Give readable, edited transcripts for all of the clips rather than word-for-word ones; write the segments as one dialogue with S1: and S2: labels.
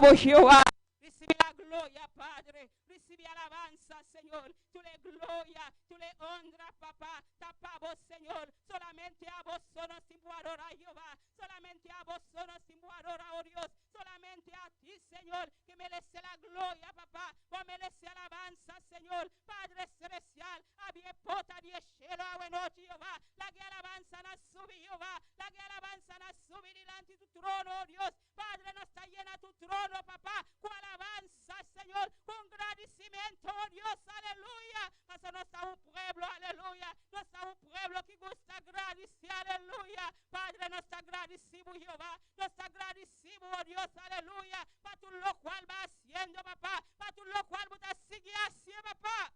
S1: adoramos, Jehová. Recibe la gloria, Padre. Recibe alabanza, Señor. Tú le gloria, tú le honra, papá. Tapamos, Señor. Solamente a vos solo sin adorar, Jehová. Solamente a vos solo sin adorar, oh Dios. Solamente a ti, Señor, que merece la gloria, papá. Vos merece alabanza, Señor. Padre celestial, había pota de cielo a noche, Jehová. La que alabanza na sube, Jehová. La que alabanza na sube delante de tu trono, oh Dios. Padre, no está llena tu trono, papá. Con alabanza, Señor. Con agradecimiento, oh Dios, aleluya. Mas no está un pueblo, aleluya. No está un pueblo que gusta agradecer, aleluya. Padre, no está agradecido, Jehová. No está agradecido, oh Dios, aleluya. Para tú lo cual va haciendo, papá. Para tú lo cual va a seguir haciendo, papá.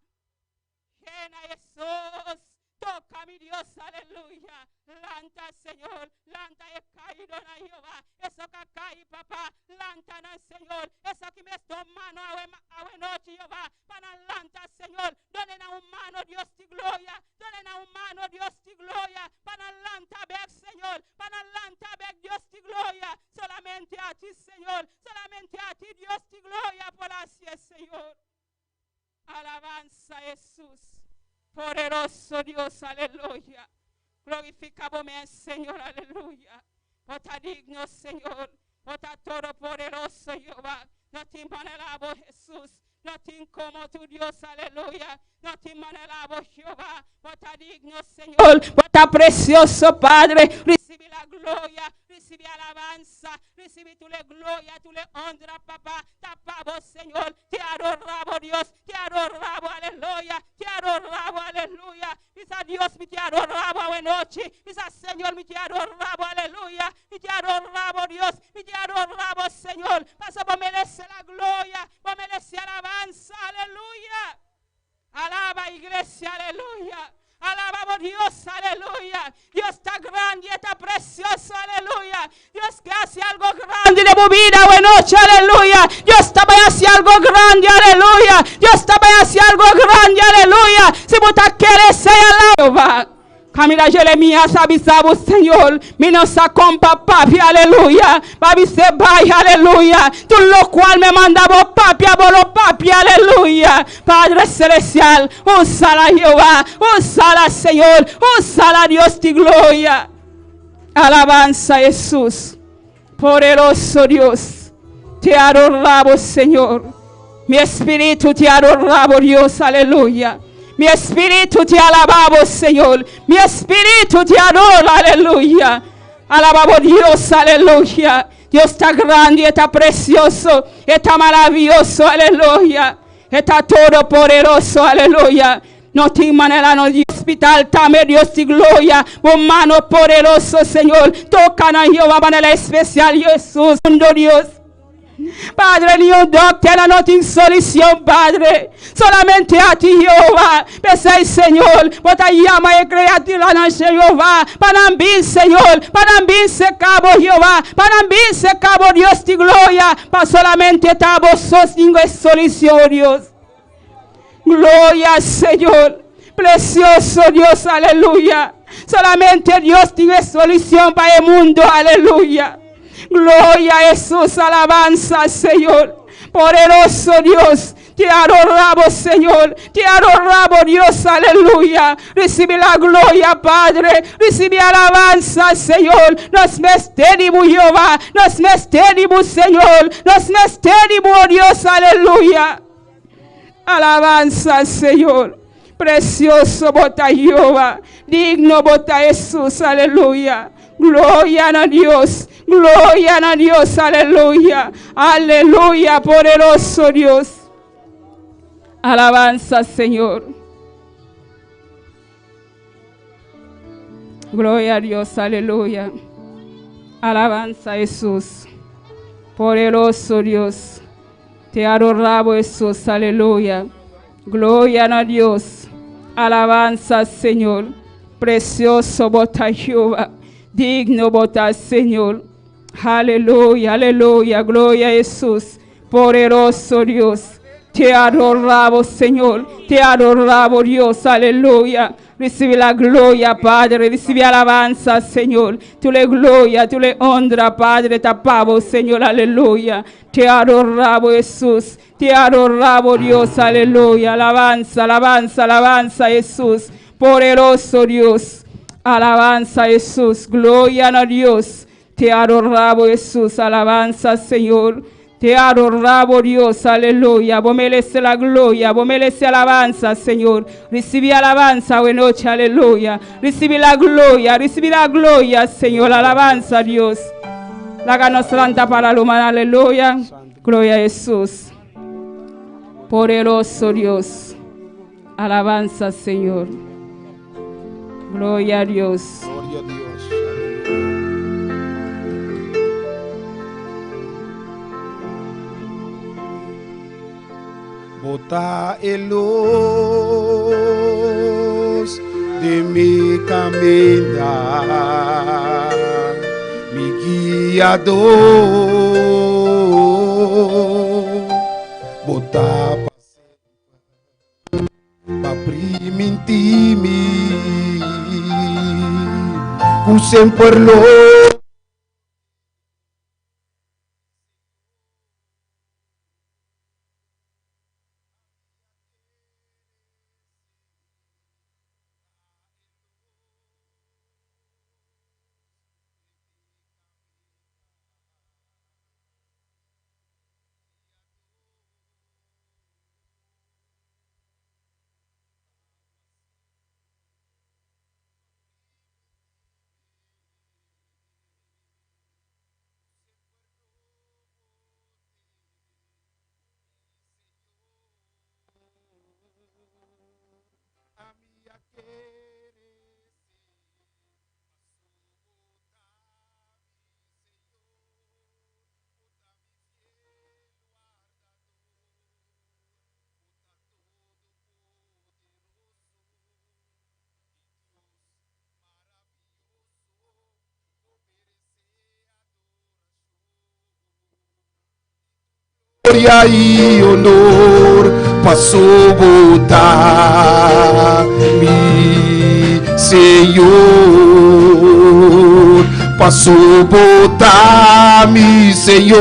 S1: Llena Jesús. Toca mi Dios, aleluya. Lanta, Señor. Lanta es caído en Jehová. Eso que cae, papá. Lanta, Señor. Eso que me está mano a noche, Jehová. Para lanta, Señor. Dale a un mano, Dios de gloria. Dale a un mano, Dios de gloria. Para lanta, ver, Señor. Para lanta, ver, Dios de gloria. Solamente a ti, Señor. Solamente a ti, Dios de gloria. Por así es, Señor. Alabanza, Jesús. Poderoso Dios, aleluya. Glorificamos, Señor, aleluya. Vos estás digno, Señor. Vos estás todopoderoso, Jehová. No te manelamos, Jesús. No te como tu Dios, aleluya. No te manelamos, Jehová. Vos estás digno, Señor. Vos estás precioso, Padre. Recibe la gloria. Recibe alabanza. Recibe tu le gloria, tu le honra, papá. Tapamos, Señor. Te adoramos, Dios. Te adoramos, aleluya. Te adoramos, aleluya. Misa Dios, me te adoramos hoy noche. Misa Señor, me te adoramos, aleluya. Me te adoramos, Dios. Me te adoramos, Señor. Pasa por merecer la gloria. Por merecer alabanza, aleluya. Alaba, iglesia, aleluya. Alabamos Dios, aleluya. Dios está grande y está precioso, aleluya. Dios que hace algo grande de tu vida hoy noche, aleluya. Dios también hace algo grande, aleluya. Dios también hace algo grande, aleluya. Si vos quieres ser alabado, Camila Jeremías avisaba, Señor, mi no sacompa papi, aleluya. Papi se vaya, aleluya. Tú lo cual me mandaba papi, abolo papi, aleluya. Padre celestial, úsala Jehová, úsala Señor, úsala Dios de gloria. Alabanza Jesús, poderoso Dios. Te adoramos, Señor. Mi espíritu te adoramos, Dios, aleluya. Mi espíritu te alabamos, Señor. Mi espíritu te adora, aleluya. Alabamos Dios, aleluya. Dios está grande, está precioso, está maravilloso, aleluya. Está todopoderoso, aleluya. No te manera no Dios hospital, tame Dios de gloria. Un mano poderoso, Señor. Toca a Jehová manera especial, Jesús, Dios. Padre, ni un doctor no tiene solución, Padre. Solamente a ti, Jehová. Pese, Señor. Bota llama y creativa en Jehová. Para mí, Señor. Para mí se cabo, Jehová. Para mí se cabo, Dios de gloria. Para solamente a vos ninguna solución, Dios. Gloria, Señor. Precioso Dios, aleluya. Solamente Dios tiene solución para el mundo, aleluya. Gloria a Jesús, alabanza, Señor. Poderoso Dios, te adoramos, Señor. Te adoramos, Dios, aleluya. Recibe la gloria, Padre. Recibe alabanza, Señor. Nos mestérimo, Jehová. Nos mestérimo, Señor. Nos mestérimo, Dios, aleluya. Alabanza, Señor. Precioso bota Jehová. Digno bota Jesús, aleluya. Gloria a Dios. Gloria a Dios, aleluya. Aleluya, poderoso Dios. Alabanza, Señor. Gloria a Dios, aleluya. Alabanza, Jesús. Poderoso Dios. Te adoramos, Jesús, aleluya. Gloria a Dios. Alabanza, Señor. Precioso bota Jehová. Digno bota, Señor. Aleluya, aleluya. Gloria a Jesús. Poderoso Dios. Te adoramos, Señor. Te adoramos, Dios. Aleluya. Recibe la gloria, Padre. Recibe alabanza, Señor. Tú le gloria, tú le honra, Padre. Te apavo, Señor. Aleluya. Te adoramos, Jesús. Te adoramos, Dios. Aleluya. Alabanza, alabanza, alabanza, Jesús. Poderoso Dios. Alabanza, Jesús. Gloria a Dios. Te adoramos, Jesús. Alabanza, Señor. Te adoramos, Dios, aleluya. Vos mereces la gloria, vos mereces alabanza, Señor. Recibí alabanza hoy noche, aleluya. Recibí la gloria, Señor. Alabanza, Dios. La gana santa para la humana, aleluya. Gloria a Jesús. Poderoso Dios. Alabanza, Señor. Gloria a Dios.
S2: Gloria a Dios. Bota el luz de mi caminar, mi guiador. Bota pa primitimi, cu sempre lo. Gloria y honor pasó botar mi Señor, pasó botar mi Señor,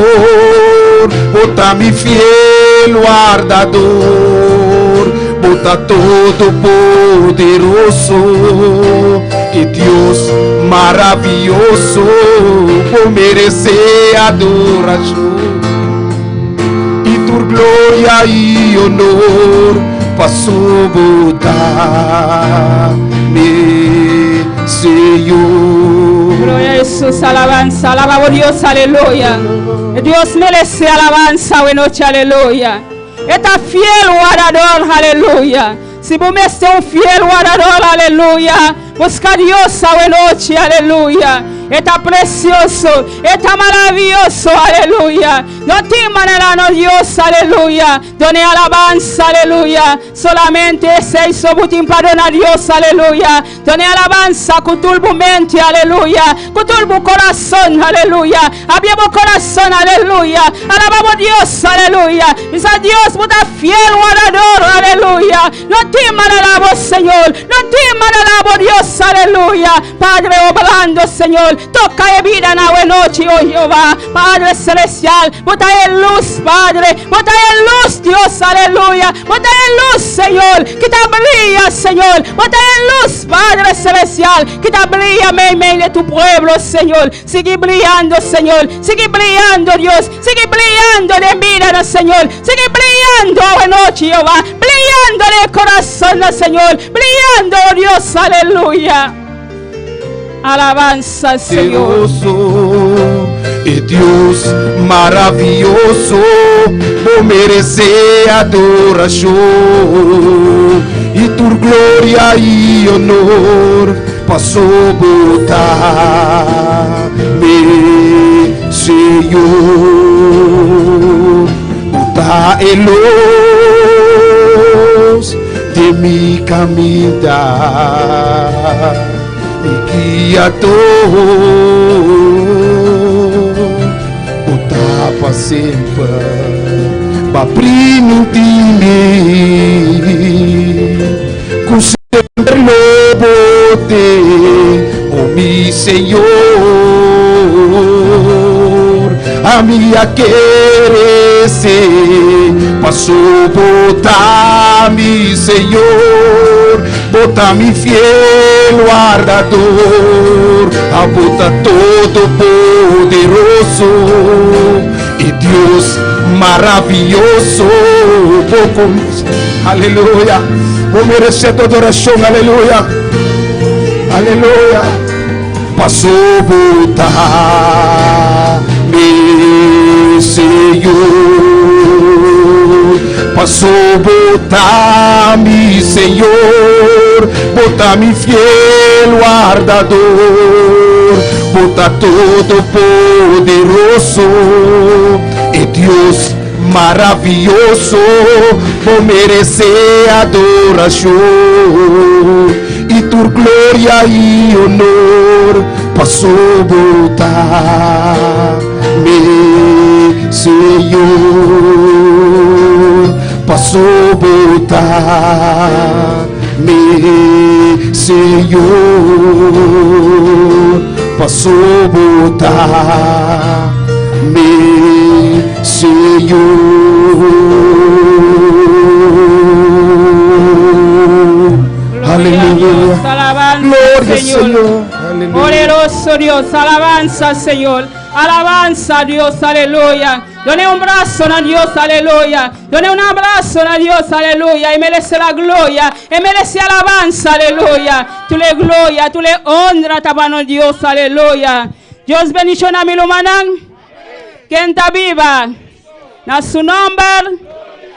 S2: bota mi fiel guardador, bota todo poderoso, que Dios maravilloso, por merecer adoración. Tu gloria y honor pasó botar mi Señor.
S1: Gloria a Jesús, alabanza, alabamos Dios, aleluya. Dios merece alabanza hoy noche, aleluya. Está fiel guardador, aleluya. Si vos me estás un fiel guardador, aleluya. Busca a Dios hoy noche, aleluya. Está precioso, está maravilloso, aleluya. No te manera, no Dios, aleluya. Done alabanza, aleluya. Solamente ese hizo butín para Dios, aleluya. Done alabanza con tu mente, aleluya. Con tu corazón, aleluya. Abrimos corazón, aleluya. Alabamos Dios, aleluya. Dice Dios, puta fiel guardador, aleluya. No te manera, vos, Señor. No te manera, Dios, aleluya. Padre, obrando, Señor. Toca en vida en la noche, oh Jehová, Padre celestial, bota en luz, Padre, bota en luz, Dios, aleluya, bota en luz, Señor, que te brilla, Señor, bota en luz, Padre celestial, que te brilla, medio de tu pueblo, Señor, sigue brillando, Señor, sigue brillando, Dios, sigue brillando de vida, Señor, sigue brillando en noche, Jehová, brillando en el corazón, Señor, brillando, Dios, aleluya. Alabanza, Señor.
S2: Y Dios maravilloso, vos mereces adoración. Y tu gloria y honor pasó botar mi Señor. Botar el luz de mi caminar, guiador, bota para sempre, para primitimi, com sempre Senhor, a minha querer-se passou botar-me, Senhor, botar-me fiel guardador, a bota todo poderoso e Deus maravilhoso, pouco, aleluia, vou merecer toda oração, aleluia, aleluia, passou botar-me, Senhor, passou botar-me, Senhor, botar-me fiel guardador, botar todo poderoso e Deus maravilhoso, vou merecer adoração e tua glória e honor passou botar-me, Senhor, passou botar-me, Senhor, passou botar-me, Senhor. Aleluya.
S1: Alabanza,
S2: Gloria,
S1: Señor.
S2: Señor. Aleluya.
S1: Poderoso Dios, alabanza, Señor. Alabanza, Dios, aleluya. Done un brazo a Dios, aleluya. Done un abrazo a Dios, aleluya. Y merece la gloria, y merece alabanza, aleluya. Tú le gloria, tú le honra, tabano Dios, aleluya. Dios bendición a mi lumanán. Quien está viva, na su nombre,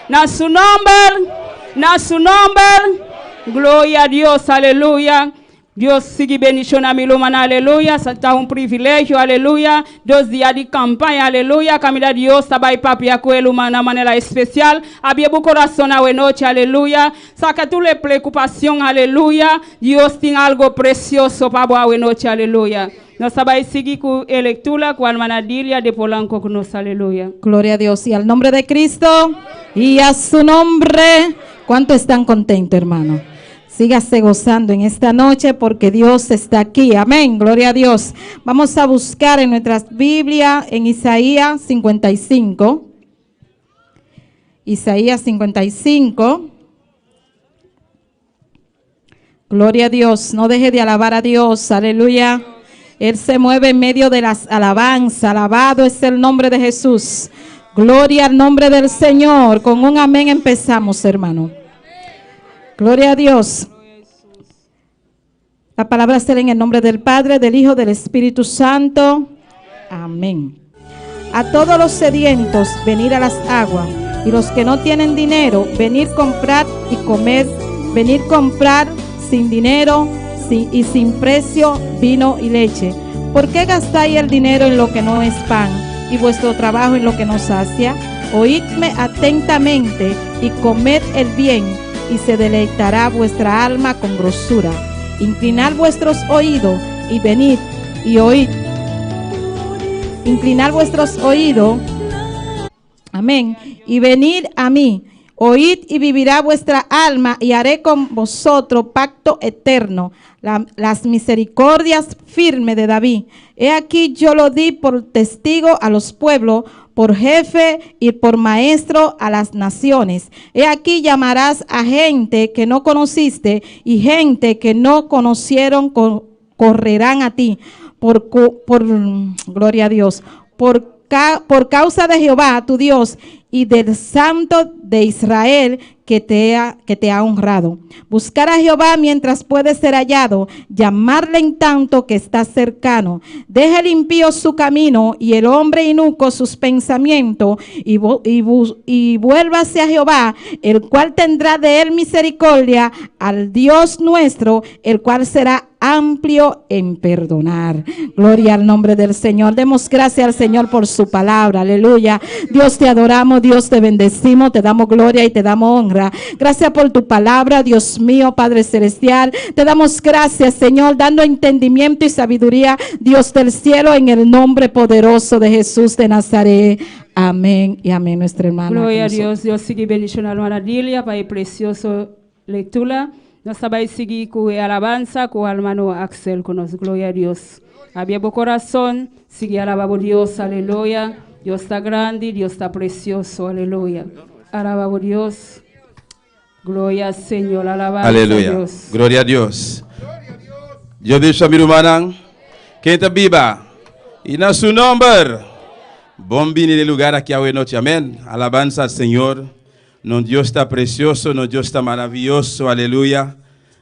S1: na su nombre, na su nombre. Gloria a Dios, aleluya. Dios sigue bendición a mi lumana, aleluya. Está un privilegio, aleluya. 2 días de campaña, aleluya. Camila Dios, sabai papi a cuel humana manera especial. Había bu corazón a noche, aleluya. Saca tu le preocupación, aleluya. Dios tiene algo precioso para bu noche, aleluya. Nos sabai sigue con lectura con almanadilia de Polanco con nos, aleluya.
S3: Gloria a Dios y al nombre de Cristo y a su nombre. ¿Cuánto están contentos, hermano? Sígase gozando en esta noche porque Dios está aquí. Amén. Gloria a Dios. Vamos a buscar en nuestras Biblias en Isaías 55. Isaías 55. Gloria a Dios. No deje de alabar a Dios. Aleluya. Él se mueve en medio de las alabanzas. Alabado es el nombre de Jesús. Gloria al nombre del Señor. Con un amén empezamos, hermano. Gloria a Dios. La palabra será en el nombre del Padre, del Hijo, del Espíritu Santo. Amén. A todos los sedientos, venir a las aguas. Y los que no tienen dinero, venir comprar y comer. Venir comprar sin dinero y sin precio vino y leche. ¿Por qué gastáis el dinero en lo que no es pan y vuestro trabajo en lo que no sacia? Oídme atentamente y comed el bien, y se deleitará vuestra alma con grosura. Inclinad vuestros oídos y venid y oíd. Inclinad vuestros oídos, amén, y venid a mí. Oíd y vivirá vuestra alma, y haré con vosotros pacto eterno, las misericordias firmes de David. He aquí yo lo di por testigo a los pueblos, por jefe y por maestro a las naciones. He aquí llamarás a gente que no conociste, y gente que no conocieron correrán a ti. Gloria a Dios, por causa de Jehová tu Dios y del Santo de Israel que te ha honrado. Buscar a Jehová mientras puede ser hallado, llamarle en tanto que está cercano. Deja el impío su camino y el hombre inicuo sus pensamientos, y vuélvase a Jehová, el cual tendrá de él misericordia, al Dios nuestro, el cual será amplio en perdonar. Gloria al nombre del Señor. Demos gracias al Señor por su palabra. Aleluya. Dios, te adoramos, Dios, te bendecimos, te damos gloria y te damos honra. Gracias por tu palabra, Dios mío, Padre celestial. Te damos gracias, Señor, dando entendimiento y sabiduría, Dios del cielo, en el nombre poderoso de Jesús de Nazaret. Amén y amén, nuestra hermana.
S1: Gloria a Dios. Dios sigue bendición a la hermana Dilia para el precioso lectura. Nos va a seguir con alabanza con el hermano Axel con nos. Gloria a Dios. Abierto el corazón, sigue alabando a Dios, aleluya. Dios está grande, Dios está precioso, aleluya. Alabamos a Dios. Gloria al Señor, alabanza a
S2: Aleluya.
S1: Dios.
S2: Gloria a Dios. Dios de Shamiru Manang. Quem está viva? E na seu nome. Bom vir no lugar aqui a noite. Amém. Alabanza al Señor. Nuestro Dios está precioso, nuestro Dios está maravilloso. Aleluya.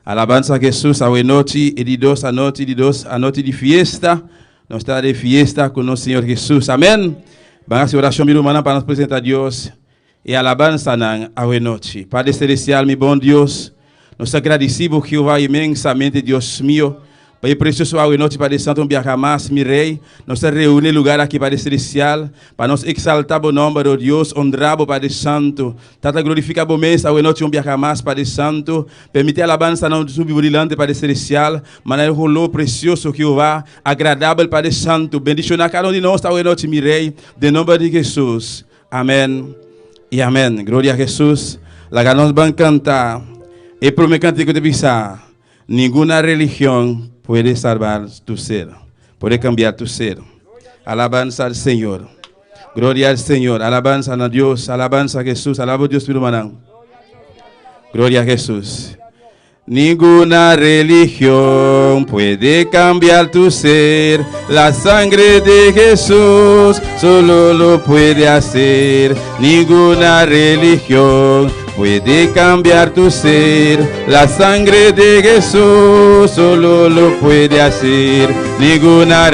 S2: Alabanza a Jesús a noite. E de dos a noite, de fiesta. Nós está de fiesta com nosso Senhor Jesus. Amém. Vamos a oração mirumana para nos apresentar a Deus. E alabanza a noite. Padre Celestial, meu bom Deus. Nós agradecemos Jeová imensamente, Deus meu. Pai precioso a noite, Padre Santo, jamás, mi Rei. Nós reúne lugar aqui, Padre Celestial, para nos exaltar o nome de Deus, honrar o Padre Santo. Tata glorificar o mês a noite, jamás, Padre Santo. Permite a alabança não subburilante, Padre Celestial. Maneira rolou precioso, Jeová, agradável, Padre Santo. Bendicionar cada um de nós a noite, mi Rei, de nome de Jesus. Amém e amém. Glória a Jesus. La que nós vamos cantar. E para me cantar que te pisar. Ninguna religión puede salvar tu ser, puede cambiar tu ser. Alabanza al Señor. Gloria al Señor. Alabanza a Dios. Alabanza a Jesús. Alaba a Dios, hermano. Gloria a Jesús. Ninguna religión puede cambiar tu ser. La sangre de Jesús solo lo puede hacer. Ninguna religión puede cambiar tu ser. La sangre de Jesús solo lo puede hacer. Ninguna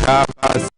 S2: está pasando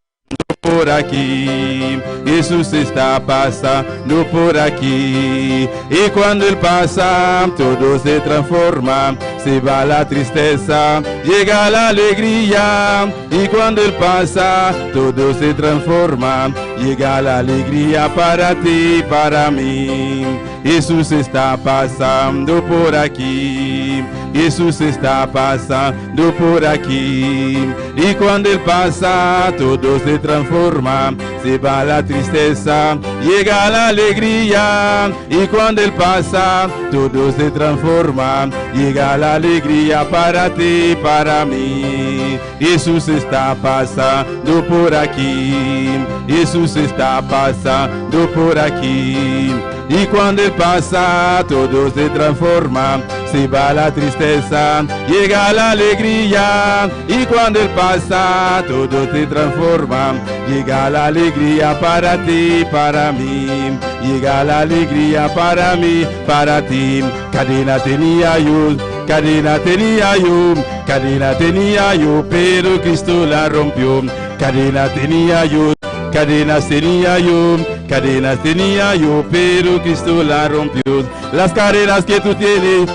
S2: por aquí, Jesús está pasando por aquí, y cuando Él pasa todo se transforma, se va la tristeza, llega la alegría, y cuando Él pasa todo se transforma, llega la alegría para ti, para mí. Jesús está pasando por aquí, Jesús está pasando por aquí, y cuando Él pasa todo se transforma, se va la tristeza, llega la alegría, y cuando Él pasa todo se transforma, llega la alegría para ti, para mí. Jesús está pasando por aquí, Jesús está pasando por aquí, y cuando Él pasa todo se transforma, se va la tristeza, llega la alegría, y cuando Él pasa todo se transforma, llega la alegría para ti, para mí, llega la alegría para mí, para ti. Cadena tenía yo, cadena tenía yo, cadena tenía yo, pero Cristo la rompió. Cadena tenía yo, cadenas tenía yo, cadenas tenía yo, pero Cristo la rompió. Las cadenas que tú tienes,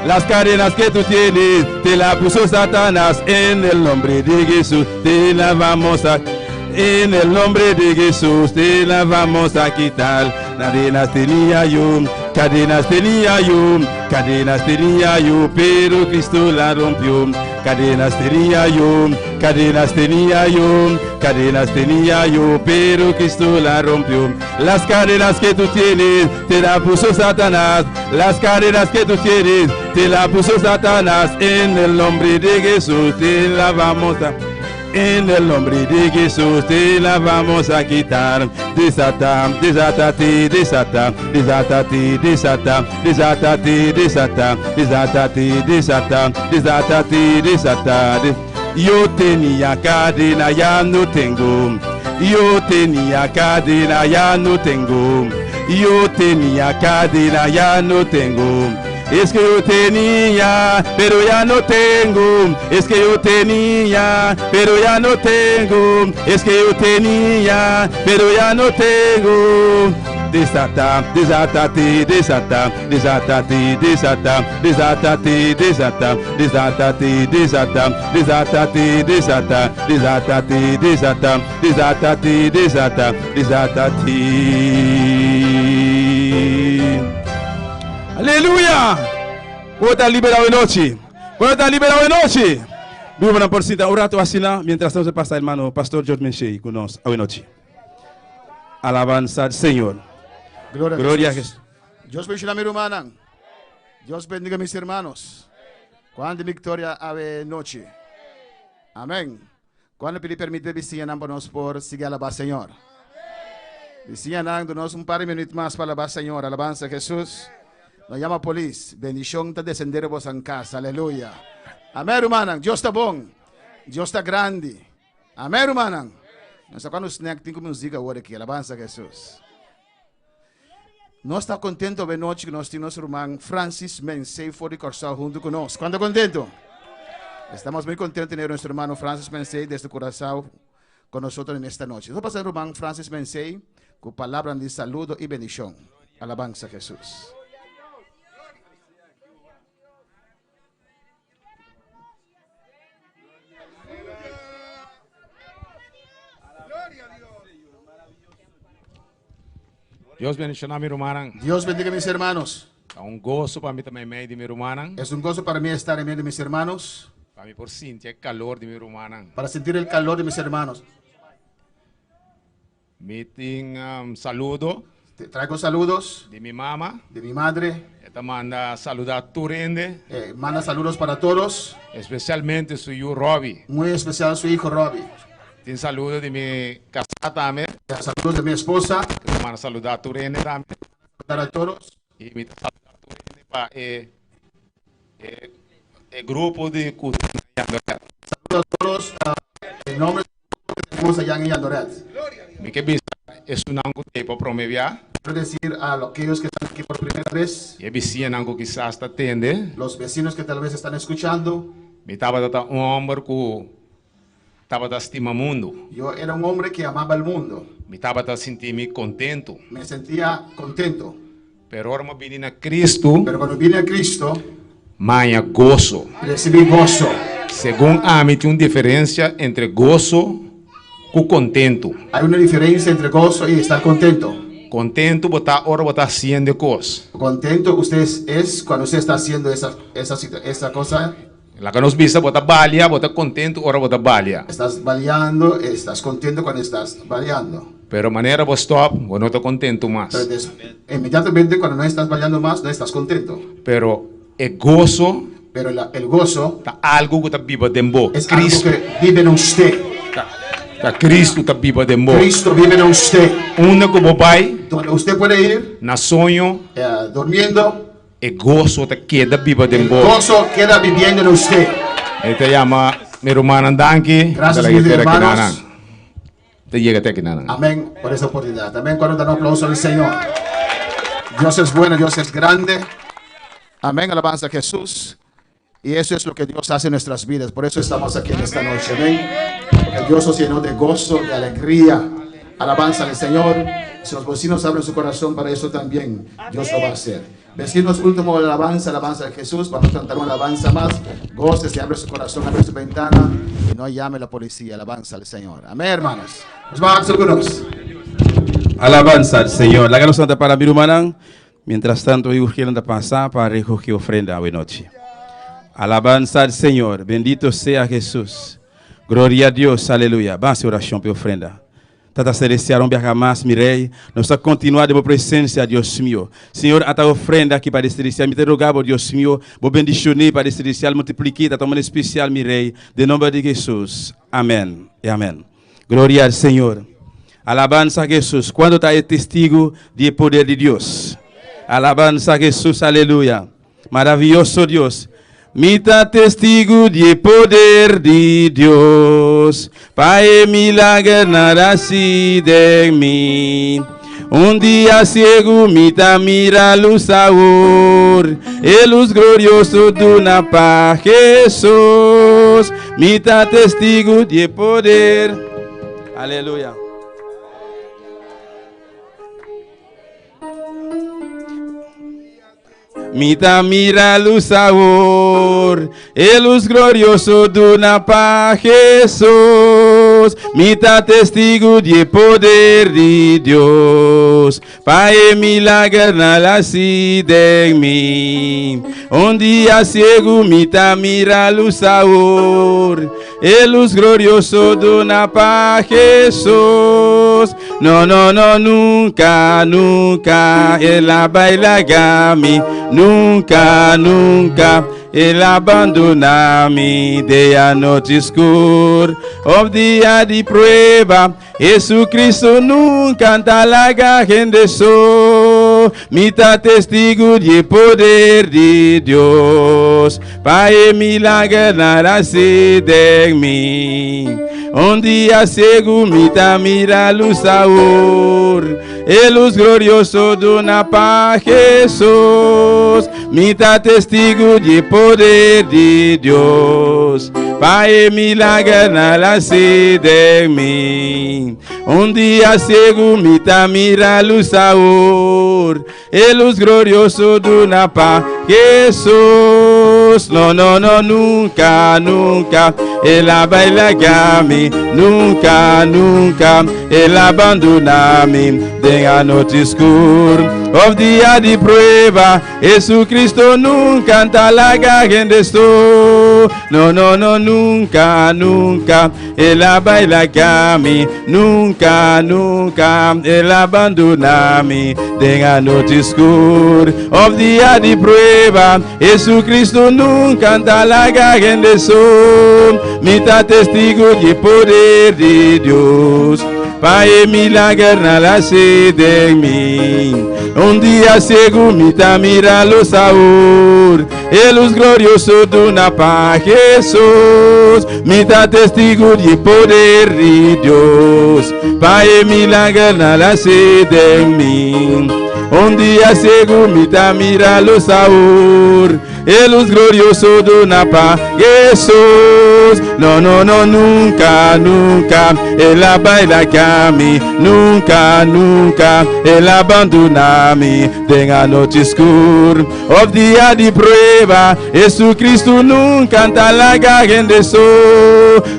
S2: las cadenas que tú tienes, te la puso Satanás. En el nombre de Jesús te la vamos a, en el nombre de Jesús te la vamos a quitar. Cadenas tenía yo, cadenas tenía yo, cadenas tenía yo, pero Cristo la rompió. Cadenas tenía yo, cadenas tenía yo, cadenas tenía yo, pero Cristo la rompió. Las cadenas que tú tienes, te la puso Satanás. Las cadenas que tú tienes, te la puso Satanás. En el nombre de Jesús te la vamos a, en el nombre de Jesús te la vamos a quitar. Desata, desátate, desata, desátate, desata, desátate, desata, desátate, desata, desátate, desata. Yo tenía cadena, ya no tengo. Yo tenía cadena, ya no tengo. Yo tenía cadena, ya no tengo. Es que yo tenía, pero ya no tengo. Es que yo tenía, pero ya no tengo. Es que yo tenía, pero ya no tengo. Desata, desátate, desata, desátate, desata, desátate, desata, desátate, desata, desátate, desata, desátate, desata, desátate, desata, desátate. Aleluya. ¿Cómo está liberado de noche? ¿Cómo está liberado de noche? Vamos por cita un rato así, mientras tanto se pasa hermano Pastor George Menchey con nosotros hoy noche. Alabanza al Señor. Gloria a Jesús.
S4: Dios bendiga a mi hermana. Dios bendiga a mis hermanos. Cuando victoria ave noche. Amén. Cuando pedi permite visitar por seguir alabar al Señor. Visitar dándonos un par de minutos más para alabar al Señor. Alabanza a Jesús. Nos llama polis. Bendición te descender vos en casa. Aleluya. Amén, hermana. Dios está bon. Dios está grande. Amén, hermana. Nós quando snack tem como música agora aqui. Alabanza a Jesús. Nós está contento de noite que nós temos nosso irmão Francis Mensei fora de Corsal junto conosco. Quanto contento? Estamos muito contentes de ter nosso irmão Francis Mensei desde Corsal conosco nesta noite. Vou passar o irmão Francis Mensei com palavras de saludo e bendição. Alabanza a Jesús.
S5: Dios bendiga a mi hermana.
S4: Dios bendiga a mis hermanos.
S5: É gozo para mim também meio de minha irmã.
S4: Es un gozo para mí estar en medio de mis hermanos.
S5: Para mim por sentir o calor de minha irmã.
S4: Para sentir el calor de mis hermanos.
S5: Me tem saludo.
S4: Te traigo saludos
S5: De mi mamá.
S4: de mi madre.
S5: Esta manda saludar a Turende.
S4: Manda saludos para todos.
S5: Especialmente su hijo Robbie.
S4: Muy especial a su hijo Robbie.
S5: Tem saludo de mi casada también.
S4: Saludos de mi esposa.
S5: Manda saludar a Turende también.
S4: Para todos.
S5: E me saludar a Turende para el grupo de cultura.
S4: Saludos a todos. En nombre de la esposa allá en Yandoret.
S5: Me que bisa es un ango tempo promeviar.
S4: Quiero decir a aquellos que están aquí por primera vez.
S5: E vizinho ango quizás está tende.
S4: Los vecinos que tal vez están escuchando.
S5: Me estaba dando hombre com estava a estimar mundo.
S4: Yo era un hombre que amaba el mundo.
S5: Me estava a sentir-me contento.
S4: Me sentía contento.
S5: Pero ahora me vine a Cristo,
S4: Pero cuando vine a Cristo,
S5: manha gozo.
S4: recibí gozo.
S5: Segundo a mim, tem uma diferença entre gozo e contento.
S4: Hay una diferencia entre gozo y estar contento.
S5: Contento, ahora você haciendo coisas.
S4: Contento usted es cuando usted está haciendo esa cosa.
S5: Lá que nos vista, você balia, você contento, ahora você balia.
S4: Estás baleando, estás contento cuando estás baleando.
S5: Pero maneira você stop, você não está contento mais.
S4: Pero inmediatamente cuando no estás baleando más, no estás contento.
S5: Pero el gozo
S4: Pero el gozo
S5: está algo que está vivo dentro.
S4: es
S5: Cristo,
S4: algo que vive en usted.
S5: está Cristo está vivo dentro.
S4: Cristo vive en usted.
S5: Onde que você vai,
S4: Donde usted puede ir
S5: na sonho,
S4: durmiendo,
S5: el gozo te queda vivo
S4: el
S5: dentro.
S4: gozo queda viviendo en usted.
S5: Ele te chama, meu irmão Danke.
S4: Gracias, mis hermanos.
S5: Te llega até aqui, Nana.
S4: Amén por esa oportunidad. Amén. Cuando dan un aplauso al Señor. Dios es bueno, Dios es grande. Amén. Alabanza a Jesús. Y eso es lo que Dios hace en nuestras vidas. Por eso estamos aquí en esta noche. Amén. Porque Dios nos llenó de gozo, de alegría. Alabanza al Señor. Si los vecinos abren su corazón para eso también, Dios lo va a hacer. Vecinos, último alabanza a Jesús. Vamos a cantar una alabanza más. Gócese, abre su corazón, abre su ventana. Y no llame a la policía. Alabanza al Señor. Amén, hermanos. Nos vamos algunos.
S2: Alabanza al Señor. La gracia santa para mi hermana. Mientras tanto, yo quiero pasar para recoger ofrenda hoy noche. Alabanza al Señor. Bendito sea Jesús. Gloria a Dios. Aleluya. Vamos a oración por ofrenda. Tata celestial, homem jamás, mi rei, nós vamos continuar de boa presença, Deus meu. Senhor, a tua ofrenda aqui para este celestial, me te rogava, Deus meu, vou bendicionar para este celestial, multiplique, a tua mão especial, mi rei, de nome de Jesus. Amém e amém. Glória ao Senhor. Alabanza a Jesus. Quando está testigo do poder de Deus. Alabanza a Jesus, aleluia. Maravilhoso Deus. Mita testigo de poder de Deus, Pai milagre nascido em mim. Dia cego mita mira luz sabor, e luz glorioso do na paz Jesus. Mita testigo de poder, aleluia. Mita mira luz sabor, e luz glorioso do na paz Jesus. Mita testigo de poder de Deus, Pai milagre nascido em mim. Dia cego mita mira luz sabor, e luz glorioso do na paz Jesus. No, no, no, nunca, nunca, ela vai largar-me. Nunca, nunca, ele abandona-me. Dia noite escura, o dia de prova, Jesus Cristo nunca está largando. Me dá testigo de poder de Deus, Pai milagre nascido em mim. Dia cego me dá mira luz sabor, e luz glorioso do na paz Jesus. Me dá testigo de poder de Deus, Pai milagre nascido em mim. Dia cego me dá mira luz sabor, e luz glorioso do na paz Jesus. No, no, no, nunca, nunca, ela vai largar-me. Nunca, nunca, ele abandona-me. De a noite escura, o dia de prova, Jesus Cristo nunca está largando. No, no, no, nunca, nunca, ele vai largar-me. Nunca, nunca, ele abandona-me. De a noite escura, o dia de prova, Jesus Cristo nunca está largando. Me dá testigo de poder de Deus, Pai milagre nascido em mim. Dia cego me dá mira luz sabor, e luz glorioso do na paz Jesus. Me dá testigo de poder de Deus, Pai milagre nascido em mim. Dia cego me dá mira luz sabor, e luz glorioso do Napa. Jesus, no, no, no, nunca, nunca, ela baila cami, nunca, nunca, ela abandona-me, tem a noite escura, of dia de prueba, Jesus Cristo nunca tá larga rendezou,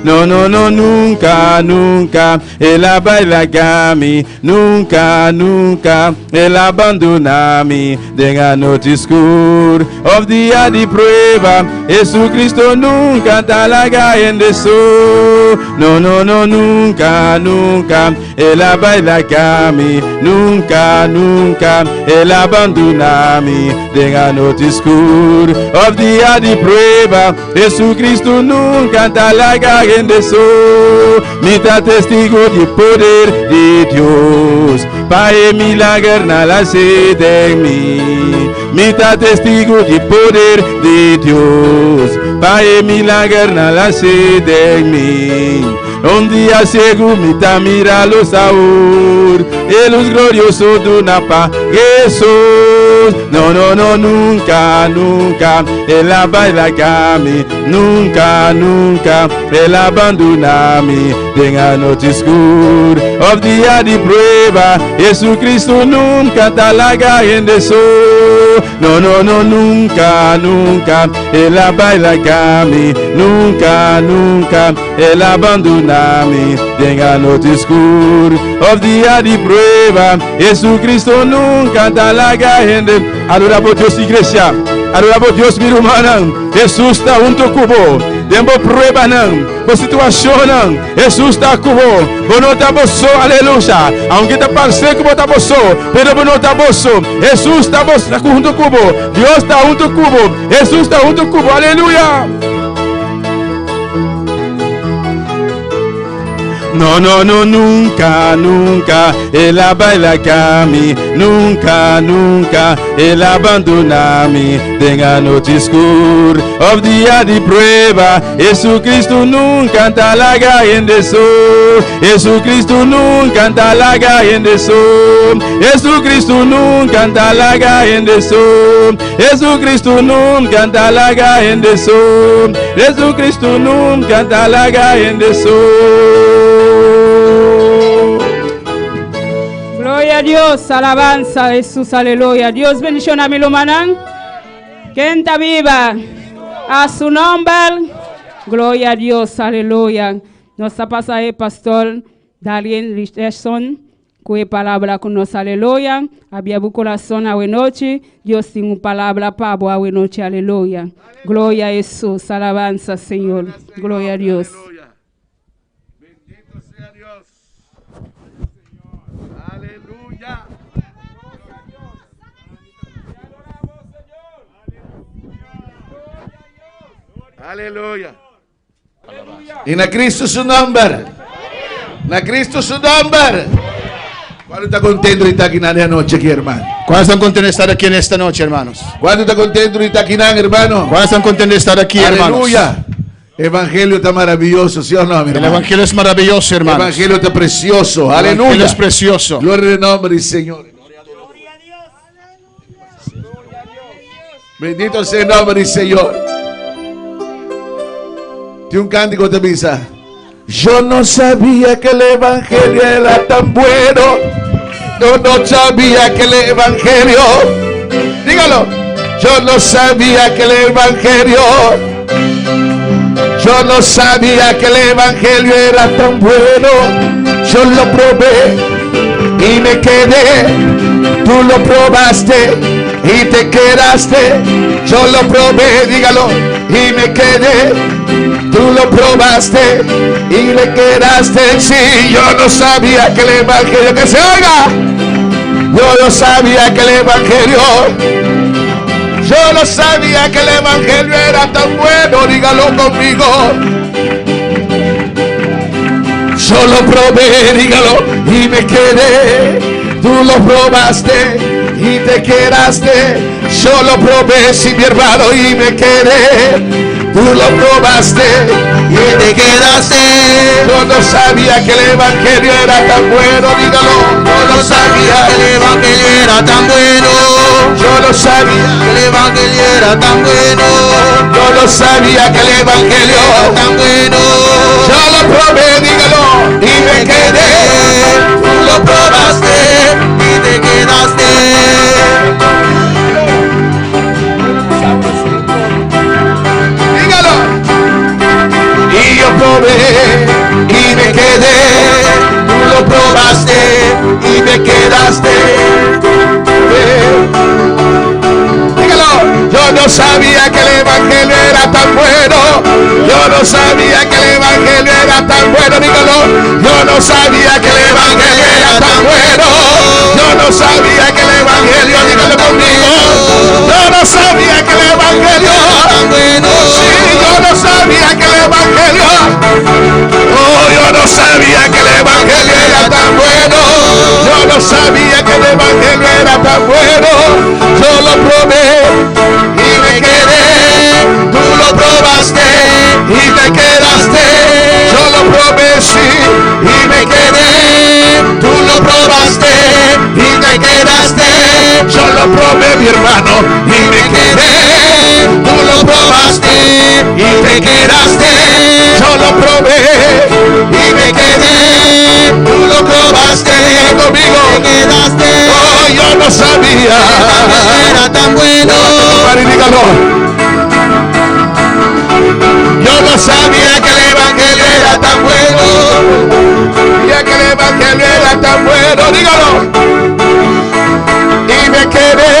S2: no, no, no, nunca, nunca, ela baila cami, nunca, nunca, ela abandona-me, tem a noite escura, of dia de prueba, Jesus Cristo nunca tá larga rendezou, no, no, no, nunca, nunca, ela baila cami, nunca, nunca, ela abandona-me, tem a noite escura, of dia de prueba, Jesus Cristo nunca tá larga rendezou, me dá testigo de poder de Deus, Pai milagre na la sede em mim, me dá testigo de poder de Deus, Pai milagre na la sede em mim. Dia cego me tá mirando saúde, e luz glorioso do Napa. Jesus, no, no, no, nunca, nunca, ela baila cami, nunca, nunca, ela abandona-me, tem a noite escura, of dia de prueba, Jesus Cristo nunca tá larga rendezou, no, no, no, nunca, nunca, ela baila cami, nunca, nunca, ela abandona-me, tem a noite escura, of dia de prueba, Jesus Cristo nunca tá larga rendezou. Adora por Deus, igreja, adora por Deus, meu irmão, Jesus está junto comigo. Tempo prueba não, por situação não, Jesus está comigo. Você não está só, aleluia. Aunque está parecendo que você está só, mas você não está só. Jesus está junto comigo. Deus está junto comigo. Jesus está junto comigo, aleluia. No, no, no, nunca, nunca, ela baila cami, nunca, nunca, ela abandona-me, tem a noite escura, of dia de prueba, Jesus Cristo nunca tá larga rendezou, Jesus Cristo nunca tá larga rendezou, Jesus Cristo nunca tá larga rendezou, Jesus Cristo nunca tá larga rendezou, Jesus Cristo nunca tá larga rendezou.
S1: Gloria a Dios, alabanza a Jesús, aleluya. Dios bendición a mi lumanán. ¿Quién está viva? A su nombre. Gloria a Dios, aleluya. Nuestra pasa el pastor Darien Richardson, que palabra con nos, aleluya. Había bu corazón a noche. Dios tiene una palabra para a noche, aleluya. Gloria a Jesús, alabanza, Señor. Gloria a Dios.
S6: Bendito sea Dios. Aleluya. Aleluya. Y na Cristo su nombre. Na Cristo su nombre. ¿Cuánto está contento de estar aquí en la noche, aquí, hermano?
S4: ¿Cuántos están contentos de estar aquí en esta noche, hermanos?
S6: ¿Cuánto está contento de estar aquí, hermano?
S4: ¿Cuántos están contentos de estar aquí, hermanos?
S6: Aleluya. Evangelio está maravilloso, ¿sí o no, mi
S4: El
S6: hermano?
S4: evangelio es maravilloso,
S6: El
S4: hermanos.
S6: Evangelio está precioso.
S4: El evangelio
S6: Aleluya.
S4: es precioso.
S6: Gloria al nombre del Señor. Bendito sea el nombre del Señor. Tiene un cántico de misa. Yo no sabía que el evangelio era tan bueno. Yo no sabía que el evangelio. Dígalo. Yo no sabía que el evangelio. Yo no sabía que el evangelio era tan bueno. Yo lo probé y me quedé. Tú lo probaste y te quedaste. Yo lo probé, dígalo, y me quedé. Tú lo probaste y le quedaste. Sí, yo no sabía que el evangelio, que se oiga. Yo no sabía que el evangelio. Yo no sabía que el evangelio era tan bueno, dígalo conmigo. Yo lo probé, dígalo, y me quedé. Tú lo probaste y te quedaste. Yo lo probé, sí, mi hermano, y me quedé. Tú lo probaste y te quedaste. Yo no sabía que el evangelio era tan bueno, dígalo. Yo no no sabía que el evangelio era tan bueno. Yo no sabía que el evangelio era tan bueno. Yo no sabía que el evangelio era tan bueno. Yo lo probé, dígalo, y me quedé. Tú lo probaste y te quedaste. Dígalo. Y yo probé y me quedé. Tú lo probaste y me quedaste. Dígalo. Yo no sabía que el evangelio era tan bueno. Yo no sabía que el evangelio era tan bueno. Dígalo. Yo no sabía que el evangelio era tan bueno. Yo no sabía que el evangelio, dígalo conmigo. Yo no sabía que el evangelio era tan bueno. Sí, yo no sabía que el evangelio. Oh, yo no sabía que el evangelio era tan bueno. Yo no sabía que el evangelio era tan bueno. Yo lo probé y me quedé. Tú lo probaste y te quedaste. Yo lo probé, sí, y me quedé. Tú lo probaste y te quedaste. Yo lo probé, mi hermano, y me quedé. Tú lo probaste y te quedaste. Yo lo probé y me quedé. Tú lo probaste conmigo. Te quedaste. Oh, yo no sabía. Era tan bueno. Dígalo. Yo no sabía que el evangelio era tan bueno. Sabía que el evangelio era tan bueno. Dígalo. Y me quedé.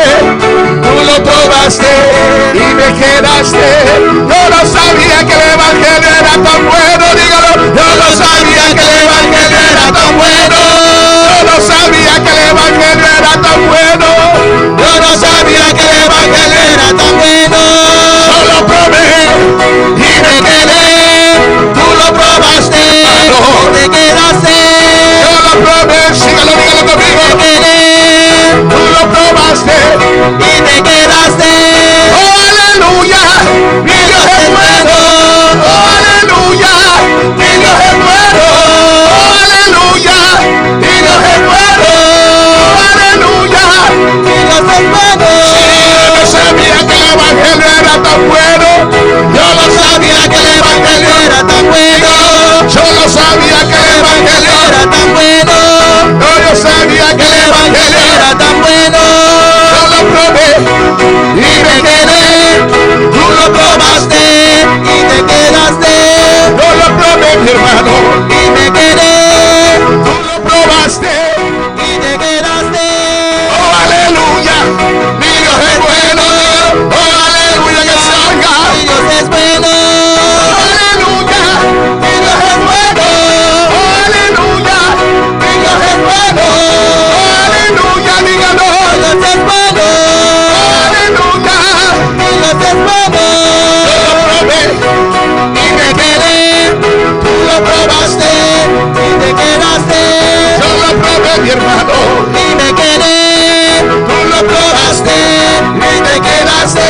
S6: Tú lo probaste y me quedaste. Yo no sabía que el evangelio era tan bueno. Dígalo. Yo no sabía que el evangelio era tan bueno. Yo no sabía que el evangelio era tan bueno. Yo no sabía que el evangelio era tan bueno. Yo lo probé y me quedé. Tú lo probaste y te quedaste. Yo lo probé, sígalo, dígalo conmigo. Me quedé. Tú lo probaste y te quedaste. Oh, aleluya, mi Dios es bueno. Oh, aleluya, mi Dios es bueno. Oh, aleluya, mi Dios es bueno. Oh, aleluya, mi Dios es bueno. Sí, yo no sabía que el evangelio era tan bueno. Yo no sabía que el evangelio era tan bueno. Yo no sabía que el evangelio era tan bueno. No, yo sabía que el evangelio era tan bueno. Yo lo probé y me quedé. Tú lo probaste y te quedaste. Yo lo probé, mi hermano, y me quedé. Tú lo probaste y te quedaste. Oh, aleluya, mi Dios es bueno. Oh, aleluya, que salga. Mi Dios es bueno. Oh, aleluya, mi Dios es bueno. Oh, aleluya, mi Dios es bueno. Oh, aleluya, dígalo. Mi Dios es bueno. Oh, aleluya, mi Dios es bueno. Yo lo probé y me quedé. Tú lo probaste y te quedaste. Yo lo probé, mi hermano, y me quedé. Tú lo probaste y te quedaste.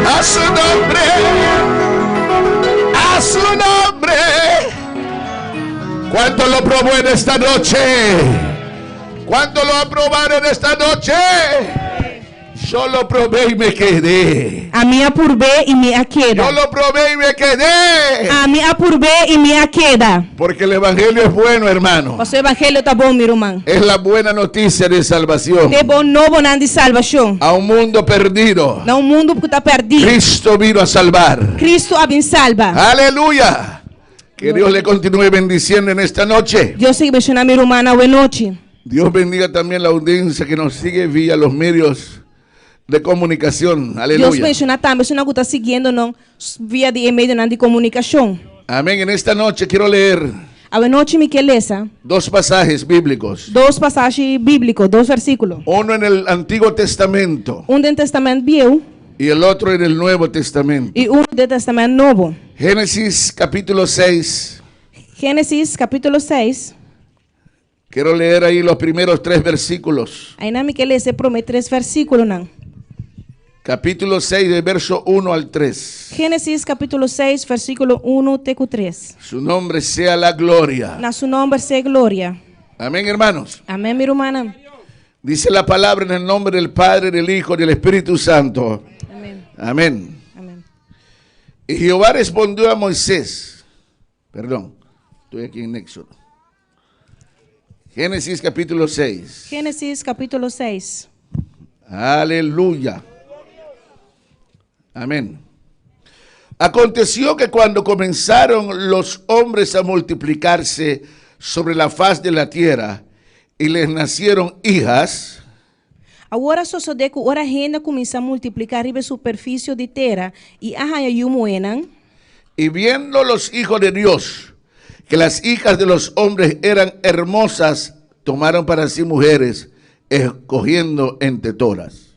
S6: A su nombre, a su nombre. ¿Cuánto lo probó en esta noche? ¿Cuánto lo aprobaron esta noche? Yo lo probé y me quedé.
S3: Ami apurbe y me queda.
S6: Yo lo probé y me quedé.
S3: Ami apurbe y me queda.
S6: Porque el evangelio es bueno, hermano.
S3: O evangelho tá bom, meu irmão.
S6: Es la buena noticia de salvación.
S3: Tem bom novo na de salvação.
S6: A un mundo perdido,
S3: Não mundo que tá perdido.
S6: Cristo vino a salvar.
S3: Cristo a salva.
S6: Aleluya. Que Dios le continúe bendiciendo en esta noche.
S3: Deus siga abençoando meu irmão na noite.
S6: Dios bendiga también la audiencia que nos sigue vía los medios de comunicación.
S3: Deus
S6: Aleluya.
S3: abençoa também, se não está seguindo não via de e-mail de comunicação.
S6: Amén. En esta noche quiero leer
S3: A noite me quer ler
S6: dos pasajes bíblicos.
S3: dois passagens bíblicos, dois versículos.
S6: Uno en el Antiguo Testamento
S3: Um do Testamento Velho
S6: y el otro en el Nuevo Testamento.
S3: e um do Testamento Novo.
S6: Génesis capítulo 6.
S3: Gênesis capítulo 6.
S6: Quiero leer ahí los primeros 3 versículos.
S3: Aí na me quer ler, se promete 3 versículos não.
S6: capítulo 6, del verso 1 al 3.
S3: Génesis capítulo 6, versículo 1 teco 3.
S6: Su nombre sea la gloria.
S3: Na su nombre sea gloria.
S6: Amén, hermanos.
S3: Amén, mi hermana.
S6: Dice la palabra en el nombre del Padre, del Hijo y del Espíritu Santo.
S3: Amén.
S6: Amén.
S3: Amén.
S6: Y Jehová respondió a Moisés. Perdón, estoy aquí en Éxodo. Génesis capítulo 6.
S3: Génesis capítulo 6.
S6: Aleluya. Amén. Aconteció que cuando comenzaron los hombres a multiplicarse sobre la faz de la tierra y les nacieron hijas,
S3: Agora sucede que ora renda começa a multiplicar riba superfície de terra e arranha e moenan.
S6: y viendo los hijos de Dios que las hijas de los hombres eran hermosas, tomaron para sí mujeres, escogiendo entre todas.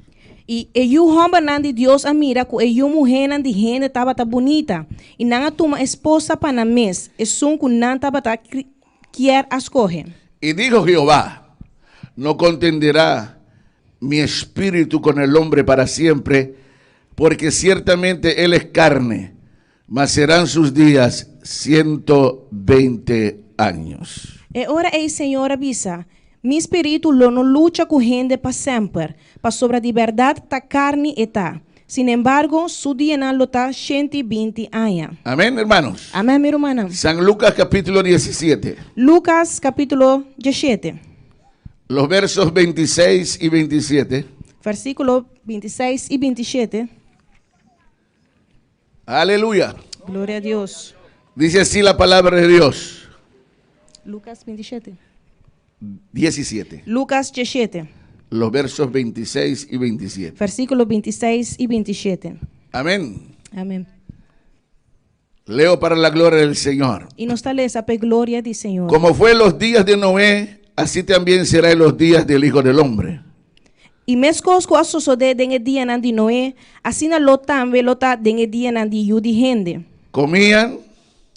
S3: E eu rombanan de Deus a mira que eu morrenan de renda tava ta bonita e não a toma esposa para mes e sun que não tava ta quer escoger.
S6: Y dijo Jehová, no contenderá mi espíritu con el hombre para siempre, porque ciertamente él es carne, mas serán sus días 120 años.
S3: E ora ei Senhor avisa, mi espírito lo não luta com renda para sempre, para sobre a liberdade ta carne e ta. Sin embargo, su dia não lo ta 120 anos.
S6: Amén, hermanos.
S3: Amém, minha irmã.
S6: San Lucas capítulo 17,
S3: Lucas capítulo 17,
S6: los versos 26 y 27.
S3: versículo 26 e 27.
S6: Aleluya.
S3: Glória a Deus.
S6: Dice así la palabra de Dios.
S3: Lucas 27.
S6: 17,
S3: Lucas 17,
S6: los versos 26 y 27.
S3: versículo 26 e 27.
S6: Amén.
S3: Amém.
S6: Leo para la gloria del Señor.
S3: E nos taleza para a glória do Senhor.
S6: Como fue en los días de Noé, así también será en los días del Hijo del Hombre.
S3: E mescos que sucede den dia nan de Noé, assim na lotambe lota den dia nan de Yudi rende.
S6: Comían,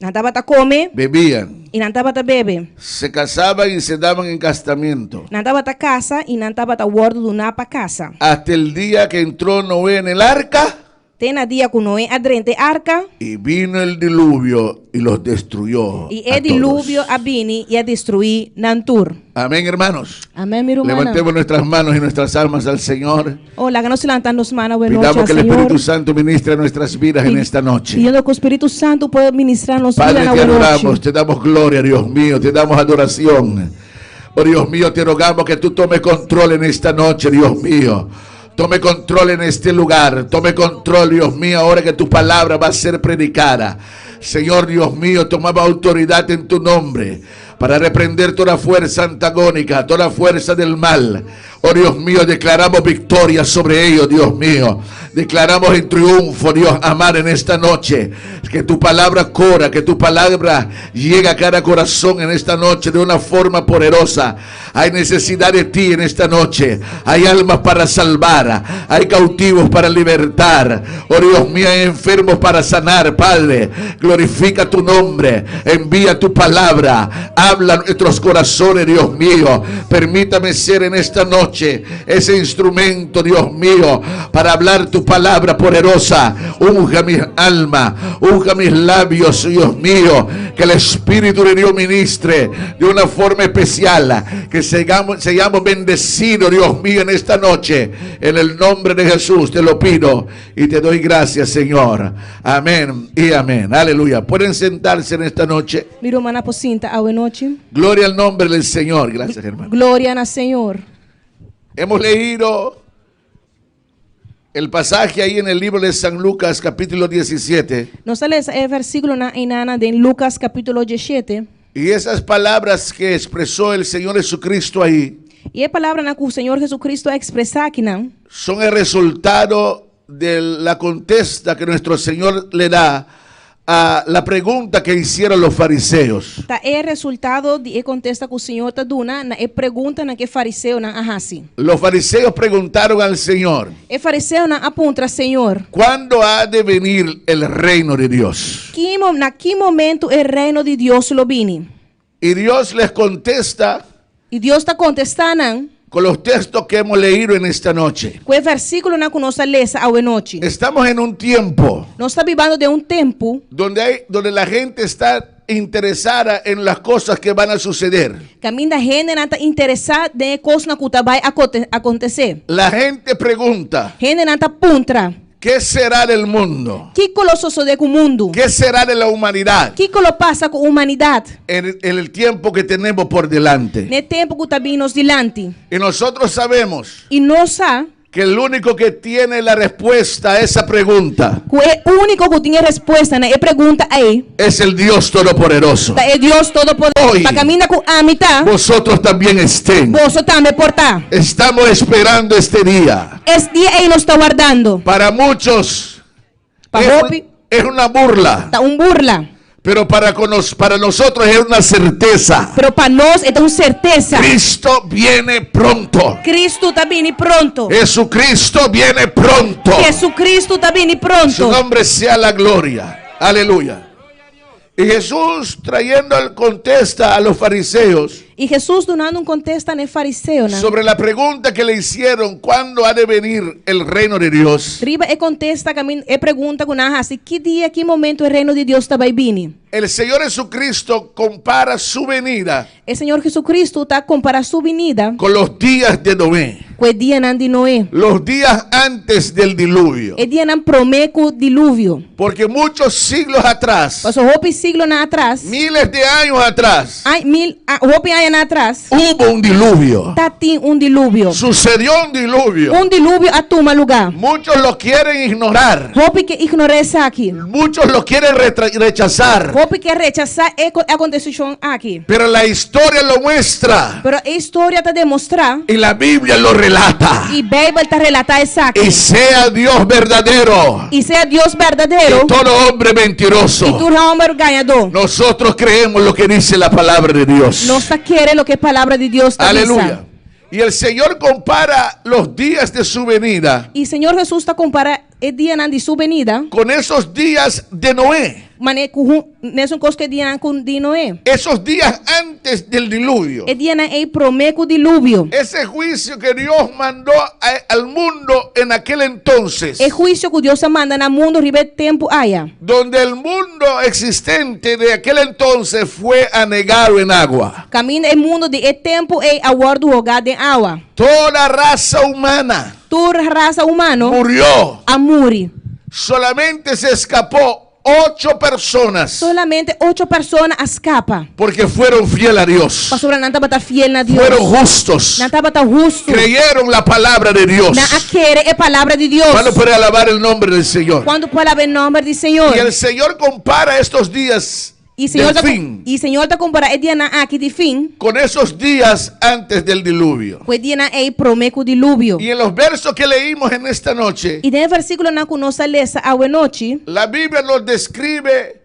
S3: Não tava ta come
S6: bebían,
S3: e não tava ta bebe.
S6: se casaban y se daban en casamiento,
S3: Não tava ta casa e não tava ta guardo do na pa casa.
S6: hasta el día que entró Noé en el arca
S3: Tem na dia com Noé adrente arca
S6: y vino el diluvio y los destruyó.
S3: e
S6: a
S3: é dilúvio
S6: todos.
S3: a bini e a destruir Nantur.
S6: Amén, hermanos.
S3: Amém, minha irmã.
S6: Levantemos nuestras manos y nuestras almas al Señor.
S3: Olá, que nós levantamos manos buenas noches
S6: Pidamos
S3: ao
S6: que el
S3: Senhor.
S6: Espíritu Santo ministre nuestras vidas en esta noche.
S3: Pidiendo que o Espírito Santo pueda ministrar-nos vida
S6: Padre,
S3: na
S6: te
S3: boa
S6: adoramos,
S3: noite.
S6: te damos gloria, Dios mío, te damos adoración. Oh Dios mío, te rogamos que tú tomes control en esta noche, Dios mío. Tome control en este lugar, tome control, Dios mío, ahora que tu palabra va a ser predicada. Señor Dios mío, tomamos autoridad en tu nombre para reprender toda fuerza antagónica, toda fuerza del mal. Oh Dios mío, declaramos victoria sobre ellos, Dios mío. Declaramos en triunfo, Dios amado, en esta noche. Que tu palabra corra, que tu palabra llegue a cada corazón en esta noche de una forma poderosa. Hay necesidad de ti en esta noche. Hay almas para salvar. Hay cautivos para libertar. Oh Dios mío, hay enfermos para sanar, Padre. Glorifica tu nombre. Envía tu palabra. Habla a nuestros corazones, Dios mío. Permítame ser en esta noche ese instrumento, Dios mío, para hablar tu palabra poderosa. Unja mi alma, unja mis labios, Dios mío. Que el Espíritu de Dios ministre de una forma especial. Que seamos bendecidos, Dios mío, en esta noche. En el nombre de Jesús te lo pido y te doy gracias, Señor. Amén y amén. Aleluya. Pueden sentarse en esta noche.
S3: Mi irmã aposinta a noite.
S6: Gloria al nombre del Señor. Gracias, hermano.
S3: Glória na Senhor.
S6: Hemos leído el pasaje ahí en el libro de San Lucas, capítulo 17.
S3: Nós lemos o versículo na enana de Lucas capítulo 17.
S6: Y esas palabras que expresó el Señor Jesucristo ahí
S3: E a palavra na que o Senhor Jesucristo expressa aqui não
S6: son el resultado de la contesta que nuestro Señor le da a la pregunta que hicieron los fariseos.
S3: tá é resultado de contesta que o Senhor tá dando na pergunta na que fariseu na ahasi.
S6: Los fariseos preguntaron al Señor,
S3: E fariseu na apunta Senhor.
S6: ¿cuándo ha de venir el reino de Dios?
S3: Na que momento o reino de Deus lo vini?
S6: Y Dios les contesta
S3: E Deus está contestando
S6: con los textos que hemos leído en esta noche.
S3: Com o versículo na nossa lesa ao noite.
S6: Estamos en un tiempo
S3: Nós estamos vivendo de tempo
S6: donde la gente está interesada en las cosas que van a suceder.
S3: que a gente não está interessada em coisas que vai acontecer.
S6: La gente pregunta,
S3: Gente não está puntra.
S6: ¿qué será del mundo?
S3: Que sucede com o mundo?
S6: ¿Qué será de la humanidad
S3: Que passa com a humanidade?
S6: en el tiempo que tenemos por delante?
S3: No tempo que está vindo dilante.
S6: Y nosotros sabemos
S3: E nós sabemos
S6: que el único que tiene la respuesta a esa pregunta
S3: que o único que tem resposta na pergunta
S6: es el Dios Todopoderoso.
S3: é Deus Todo-Poderoso.
S6: Hoy,
S3: Para caminhar com a mitad,
S6: Vosotros también estén.
S3: você também portar.
S6: Estamos esperando este día.
S3: Esse dia aí nos está guardando.
S6: Para muchos
S3: Para
S6: es una burla,
S3: está burla.
S6: pero para nosotros es una certeza.
S3: Pero para nós é uma certeza.
S6: Cristo viene pronto.
S3: Cristo está vindo pronto.
S6: Jesucristo viene pronto.
S3: Jesucristo está vindo
S6: Su
S3: pronto.
S6: nombre sea la gloria. Aleluya. Y Jesús trayendo el contesta a los fariseos
S3: E Jesus dando contexto no fariseu, né?
S6: sobre la pregunta que le hicieron, ¿cuándo ha de venir el reino de Dios?
S3: Riba contesta que pergunta com nós assim, que dia, que momento o reino de Deus está vai vir?
S6: El Señor Jesucristo compara su venida
S3: O Senhor Jesucristo está comparando sua vinda
S6: con los días de Noé,
S3: com o dia de Noé.
S6: los días antes del diluvio.
S3: O dia não promeco dilúvio.
S6: Porque muchos siglos atrás,
S3: Passou roupa siglo atrás.
S6: miles de años atrás,
S3: Roupa anos atrás.
S6: hubo un diluvio.
S3: Tá tem dilúvio.
S6: Sucedió un diluvio.
S3: Dilúvio a toma lugar.
S6: Muchos lo quieren ignorar.
S3: Roupa que ignora isso aqui.
S6: Muchos lo quieren rechazar.
S3: Roupa que rechazar aconteceu aqui.
S6: Pero la historia lo muestra.
S3: Pero a história está demonstrar
S6: Y la Biblia lo relata.
S3: e a Bíblia está relatar isso aqui.
S6: Y sea Dios verdadero
S3: E seja Deus verdadeiro
S6: y todo hombre
S3: e
S6: mentiroso.
S3: tu homem ganhador.
S6: Nosotros creemos lo que dice la palabra de Dios.
S3: Nós está querendo o que a palavra de Deus está
S6: Aleluya.
S3: dizendo.
S6: Y el Señor compara los días de su venida
S3: E Senhor Jesus está comparando o dia de sua venida,
S6: con esos días de Noé.
S3: mas com nessa coisa que dia de Noé.
S6: Esos días antes del diluvio.
S3: O dia é promeco dilúvio.
S6: Ese juicio que Dios mandó al mundo en aquel entonces.
S3: É juízo que Deus manda no mundo ribe tempo aya.
S6: Donde el mundo existente de aquel entonces fue anegado en agua.
S3: Caminha o mundo de tempo é aguardo lugar de água.
S6: Toda raza humana
S3: Toda raça humana
S6: murió.
S3: a morir.
S6: Solamente se escapó 8 personas
S3: Solamente 8 pessoas escapam.
S6: porque fueron fieles a Dios.
S3: Pastor não estava fiel na Deus.
S6: Fueron justos.
S3: Não estava justo.
S6: Creyeron la palabra de Dios.
S3: Não querer a palavra de Deus.
S6: ¿Cuándo puede alabar el nombre del Señor?
S3: Quando palavra em nome do Senhor.
S6: Y el Señor compara estos días
S3: E Senhor
S6: del fin
S3: está comparando o dia aqui de fim.
S6: con esos días antes del diluvio.
S3: O dia é promeco dilúvio.
S6: Y en los versos que leímos en esta noche,
S3: E no versículo na nossa lesa a noite,
S6: la Biblia nos describe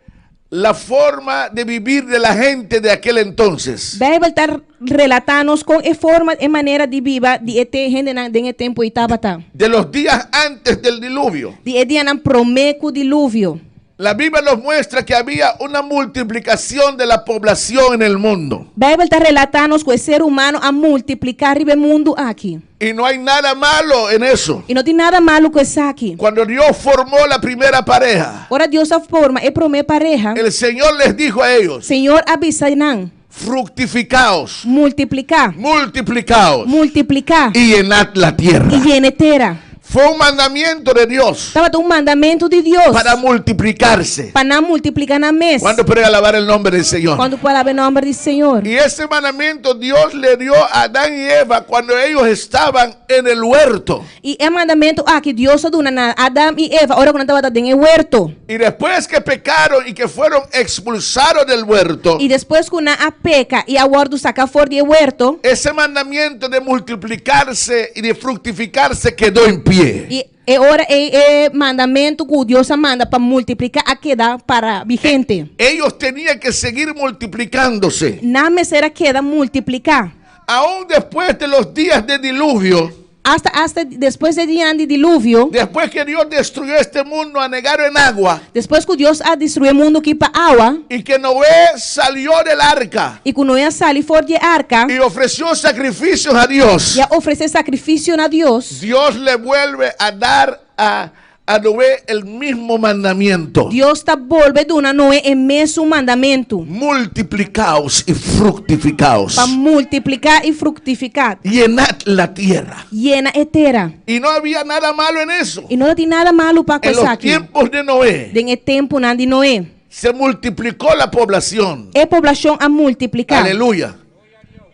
S6: la forma de vivir de la gente de aquel entonces.
S3: a Bíblia está relatando com a forma e maneira de viver de gente em tempo estava tá.
S6: De los días antes del diluvio.
S3: De dia não promeco dilúvio.
S6: La Biblia nos muestra que había una multiplicación de la población en el mundo.
S3: A Bíblia está relatando que o ser humano a multiplicar o mundo aqui.
S6: Y no hay nada malo en eso.
S3: E não tem nada malo com isso aqui.
S6: Cuando Dios formó la primera pareja,
S3: Ora Deus a forma é prometer pareja.
S6: el Señor les dijo a ellos,
S3: Senhor avisa não.
S6: fructificaos,
S3: Multiplicar.
S6: multiplicaos
S3: Multiplicar.
S6: y llenad la tierra.
S3: E genetera.
S6: Fue un mandamiento de Dios
S3: Estava um mandamento de Deus.
S6: para multiplicarse.
S3: Para não multiplicar na mesa.
S6: ¿Cuándo puede alabar el nombre del Señor?
S3: Quando palavra em nome do Senhor.
S6: Y ese mandamiento Dios le dio a Adán y Eva cuando ellos estaban en el huerto.
S3: E é mandamento que Deus deu a Adão e Eva, ora quando estava dentro do huerto.
S6: Y después que pecaron y que fueron expulsados del huerto,
S3: E depois quando a peca e a guardo sacar fora do huerto,
S6: ese mandamiento de multiplicarse y de fructificarse quedó en pie.
S3: e ora é mandamento que Deus manda para multiplicar a queda para vigente.
S6: Ellos tenían que seguir multiplicándose.
S3: Na mesera queda multiplicar.
S6: Aún después de los días de diluvio,
S3: hasta después del día del diluvio,
S6: después que Dios destruyó este mundo anegado en agua,
S3: después que Dios ha destruído el mundo que para agua,
S6: y que Noé salió del arca
S3: y que Noé salió fuera de arca,
S6: y ofreció sacrificios a Dios,
S3: y ofrecer sacrificio a Dios,
S6: Dios le vuelve a dar a Noé el mismo mandamiento.
S3: Dios está volviendo a Noé el mismo mandamiento.
S6: Multiplicaos y fructificaos.
S3: Para multiplicar y fructificar.
S6: Llenad la tierra.
S3: Llena entera.
S6: Y no había nada malo en eso.
S3: Y no tiene nada malo para
S6: En los tiempos de Noé,
S3: en el tiempo de Noé,
S6: se multiplicó la población.
S3: la población a multiplicar.
S6: Aleluya.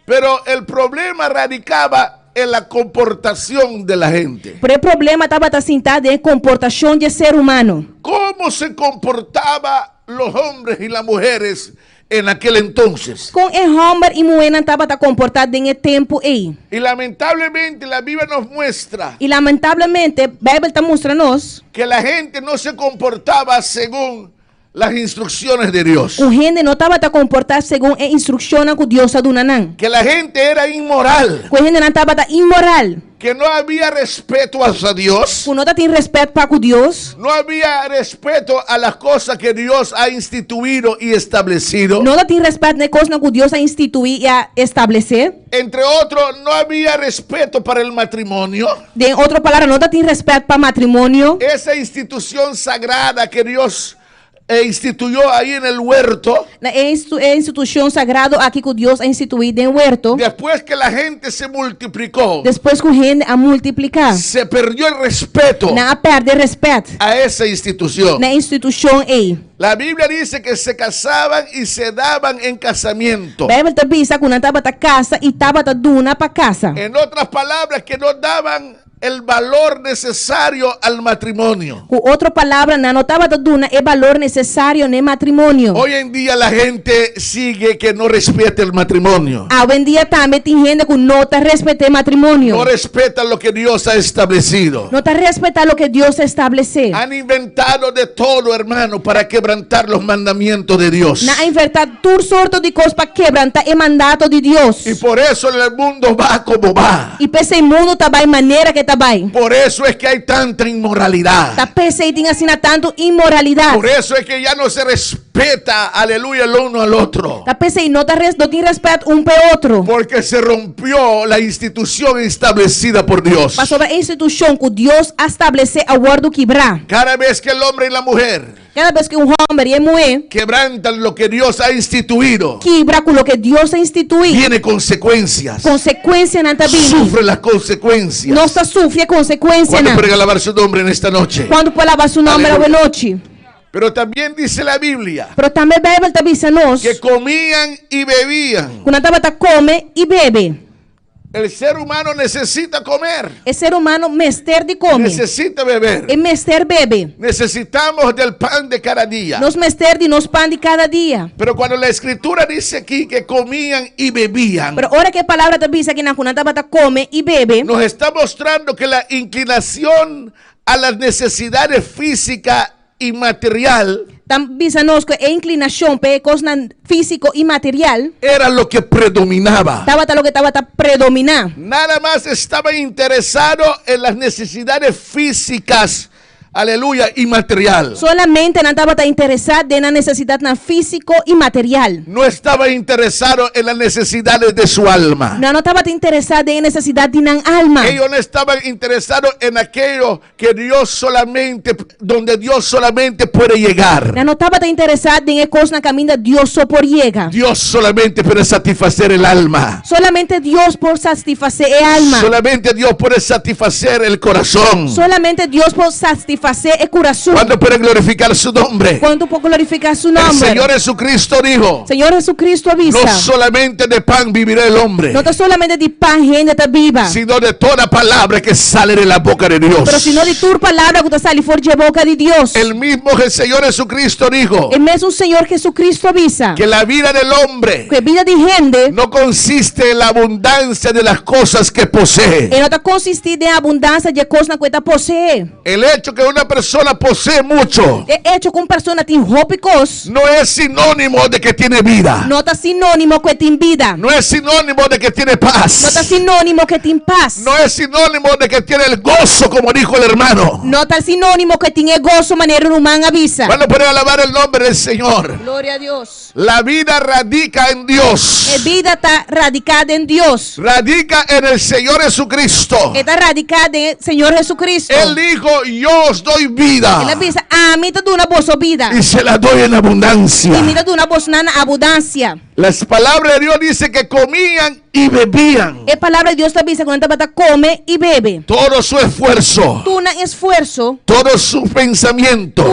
S6: Pero el problema radicaba en la comportación de la gente.
S3: Pero el problema estaba sentado en la comportación del ser humano.
S6: ¿Cómo se comportaban los hombres y las mujeres en aquel entonces?
S3: Con el hombre y mujer estaba comportado en el tiempo ahí.
S6: Y lamentablemente la Biblia nos muestra
S3: Y lamentablemente, la Biblia está mostrándonos
S6: que la gente no se comportaba según las instrucciones de Dios.
S3: que la gente no estaba comportada según la instrucción que Dios ha dado.
S6: Que la gente era inmoral.
S3: Que la gente no estaba inmoral.
S6: Que no había respeto hacia Dios.
S3: Que no tiene respeto para Dios.
S6: No había respeto a las cosas que Dios ha instituido y establecido.
S3: No tiene respeto a las cosas que Dios ha instituido y ha establecido.
S6: Entre otros, no había respeto para el matrimonio.
S3: De otra palabra, no tiene respeto para matrimonio.
S6: Esa institución sagrada que Dios instituyó ahí en el huerto.
S3: La institución sagrada aquí que Dios ha instituido en el huerto.
S6: Después que la gente se multiplicó,
S3: Después que la gente a multiplicar,
S6: se perdió el respeto
S3: no pierde respeto
S6: a esa institución.
S3: na institución ahí.
S6: La Biblia dice que se casaban y se daban en casamiento.
S3: A Bíblia diz que não estava da casa e estava da duna para casa.
S6: En otras palabras, que no daban el valor necesario al matrimonio.
S3: Com outra palavra, não estava da duna é valor necessário no matrimônio.
S6: Hoy en día la gente sigue que no respeta el matrimonio.
S3: Hoje em dia também tem gente que não está respeitando matrimônio.
S6: No respeta lo que Dios ha establecido.
S3: Não está respeitando o que Deus estabeleceu.
S6: Han inventado de todo, hermano, para quebrantar los mandamientos de Dios.
S3: Não inventado tudo sorto de coisas para quebrantar o mandato de Deus.
S6: Y por eso el mundo va como va.
S3: E para esse mundo também maneira que também.
S6: Por eso es que hay tanta inmoralidad.
S3: Tá pensei tem assim tanto imoralidade.
S6: Por eso es que ya no se respeta, aleluya, el uno al otro.
S3: Tá pensei não tem respeito um para outro.
S6: Porque se rompió la institución establecida por Dios.
S3: Para sobre a instituição que Deus estabeleceu a guardo quebrar.
S6: Cada vez que el hombre y la mujer
S3: Cada vez que homem e mulher
S6: quebrantan lo que Dios ha instituido,
S3: quebra com o que Deus ha instituído,
S6: tiene consecuencias.
S3: consequência na vida.
S6: Sufre las consecuencias.
S3: Nossa sofre consequência
S6: Cuando
S3: na.
S6: pueden alabar su nombre en esta noche.
S3: Quando pode lavar seu nome
S6: Aleluia.
S3: à noite.
S6: Pero también dice la Biblia
S3: Pero também a Bíblia está dizendo nós
S6: que comían y bebían.
S3: quando estava tá come e bebe.
S6: El ser humano necesita comer,
S3: O ser humano mester de come.
S6: necesita beber.
S3: E mester bebe.
S6: Necesitamos del pan de cada día.
S3: Nos mester de nos pão de cada dia.
S6: Pero cuando la escritura dice aquí que comían y bebían,
S3: Pero ora que a palavra está dizendo aqui na quando estava tá come e bebe,
S6: nos está mostrando que la inclinación a las necesidades físicas y material
S3: tam dizendo nós que a inclinação para coisa físico e material
S6: era lo que predominaba.
S3: estava tá lo que estava tá predominar.
S6: Nada más estaba interesado en las necesidades físicas, aleluya, y material.
S3: Solamente não estava tá interessado na necessidade na físico e material.
S6: No estaba interesado en las necesidades de su alma.
S3: Não estava tá interessado em necessidade de na alma.
S6: Ellos no estaban interesados en aquello que Dios solamente, donde Dios solamente puede llegar.
S3: Não estava tá interessado em coisas na caminho de Deus só por llegar.
S6: Dios solamente puede satisfacer el alma.
S3: Solamente Deus por satisfazer a alma.
S6: Solamente Dios puede satisfacer el corazón.
S3: Solamente Deus por satisfazer o coração.
S6: ¿Cuándo puede glorificar su nombre?
S3: Quando por glorificar su
S6: El
S3: nome.
S6: Señor Jesucristo dijo:
S3: Senhor Jesucristo avisa.
S6: no solamente de pan vivirá el hombre,
S3: Não está solamente de pão gente está viva.
S6: sino de toda palabra que sale de la boca de Dios.
S3: Pero sino de tua palavra que está saindo fora de boca de Deus.
S6: El mismo Señor Jesucristo dijo
S3: O mesmo Senhor Jesucristo avisa
S6: que la vida del hombre
S3: que a vida de gente
S6: no consiste en la abundancia de las cosas que posee.
S3: não está consistida em abundância de coisas que está possuir.
S6: El hecho que una persona posee mucho
S7: De hecho, com persona tem roupas,
S6: no es sinónimo de que tiene vida.
S7: não está sinônimo que tem vida.
S6: No es sinónimo de que tiene
S7: Não está
S6: paz.
S7: sinônimo que tem paz.
S6: No es sinónimo de que tiene el gozo, como dijo el hermano.
S7: Não está sinônimo que tem gozo, maneira humana avisa.
S6: Van a poder alabar el nombre del Señor.
S7: Glória a Deus.
S6: La vida radica en Dios.
S7: A vida está radicada em Deus.
S6: Radica en el Señor Jesucristo.
S7: Está radicada em Senhor Jesucristo.
S6: Él dijo, yo os doy
S7: Ele
S6: vida
S7: avisa, a mim te dou uma boa vida.
S6: y se la doy en
S7: E
S6: abundancia.
S7: me dou uma boa abundância.
S6: Las palabras de Dios dice que comían y bebían.
S7: A palavra de Deus te avisa quando você come e bebe.
S6: Todo su esfuerzo,
S7: Turna esforço,
S6: todo su pensamiento,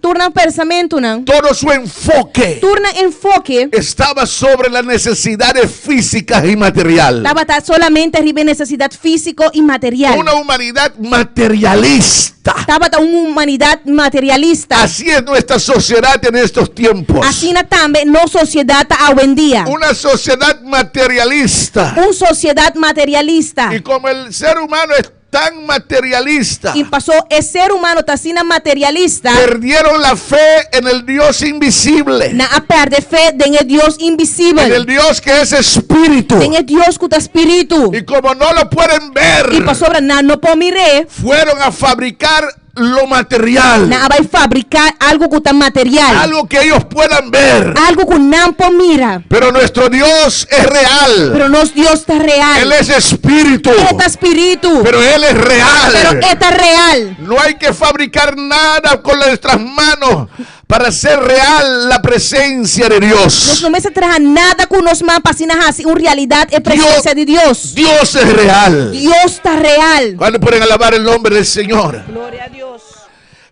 S7: turna pensamento, não.
S6: todo su enfoque
S7: Turna enfoque.
S6: estaba sobre las necesidades físicas y material.
S7: Estava solamente arriba necessidade física e material.
S6: Una humanidad materialista.
S7: Estava uma humanidade materialista.
S6: Así es nuestra sociedad en estos tiempos.
S7: Assim também nossa sociedade hoje em dia.
S6: Una sociedad materialista.
S7: Uma sociedade materialista.
S6: Y como el ser humano es tan materialista,
S7: E passou o ser humano está sendo materialista.
S6: perdieron la fe en el Dios invisible,
S7: Na a perder fé em Deus
S6: en el
S7: invisível.
S6: Dios que es espíritu.
S7: Em Deus que está espírito.
S6: Y como no lo pueden ver,
S7: E passou para não pode mirar.
S6: fueron a fabricar lo material,
S7: Na vai fabricar algo que está material.
S6: algo que ellos puedan ver.
S7: Algo que não pode mirar.
S6: Pero nuestro Dios es real.
S7: Pero nosso Deus está real.
S6: Él es espíritu,
S7: Ele está espírito.
S6: pero Él es
S7: Pero
S6: real.
S7: está real.
S6: No hay que fabricar nada con nuestras manos para hacer real la presencia de
S7: Nós
S6: Dios.
S7: não vamos trazer nada com nós mãos para assinar assim uma realidade e presença de Deus.
S6: Dios es real.
S7: Deus está real.
S6: Cuando pueden alabar el nombre del Señor.
S7: Glória a Deus.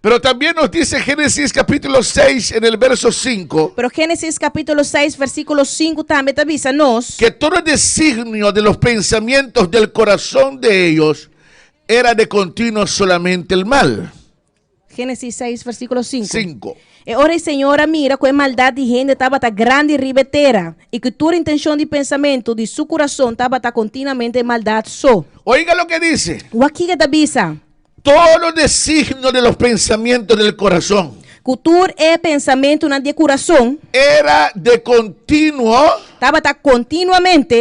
S6: Pero también nos dice Génesis capítulo 6 en el verso 5
S7: Pero Gênesis capítulo 6, versículo 5 também te avisa nós
S6: que todo el designio de los pensamientos del corazón de ellos era de continuo solamente el mal.
S7: Gênesis 6, versículo 5.
S6: 5.
S7: E ora o Senhor mira com a maldade de gente estava tá grande e ribeteira e que toda intenção de pensamento de seu coração estava tá continuamente maldade só.
S6: Oiga lo que dice.
S7: O aqui que te avisa
S6: Todos los designios de los pensamientos del corazón
S7: cultura é pensamento na de coração
S6: era de continuo
S7: estava tá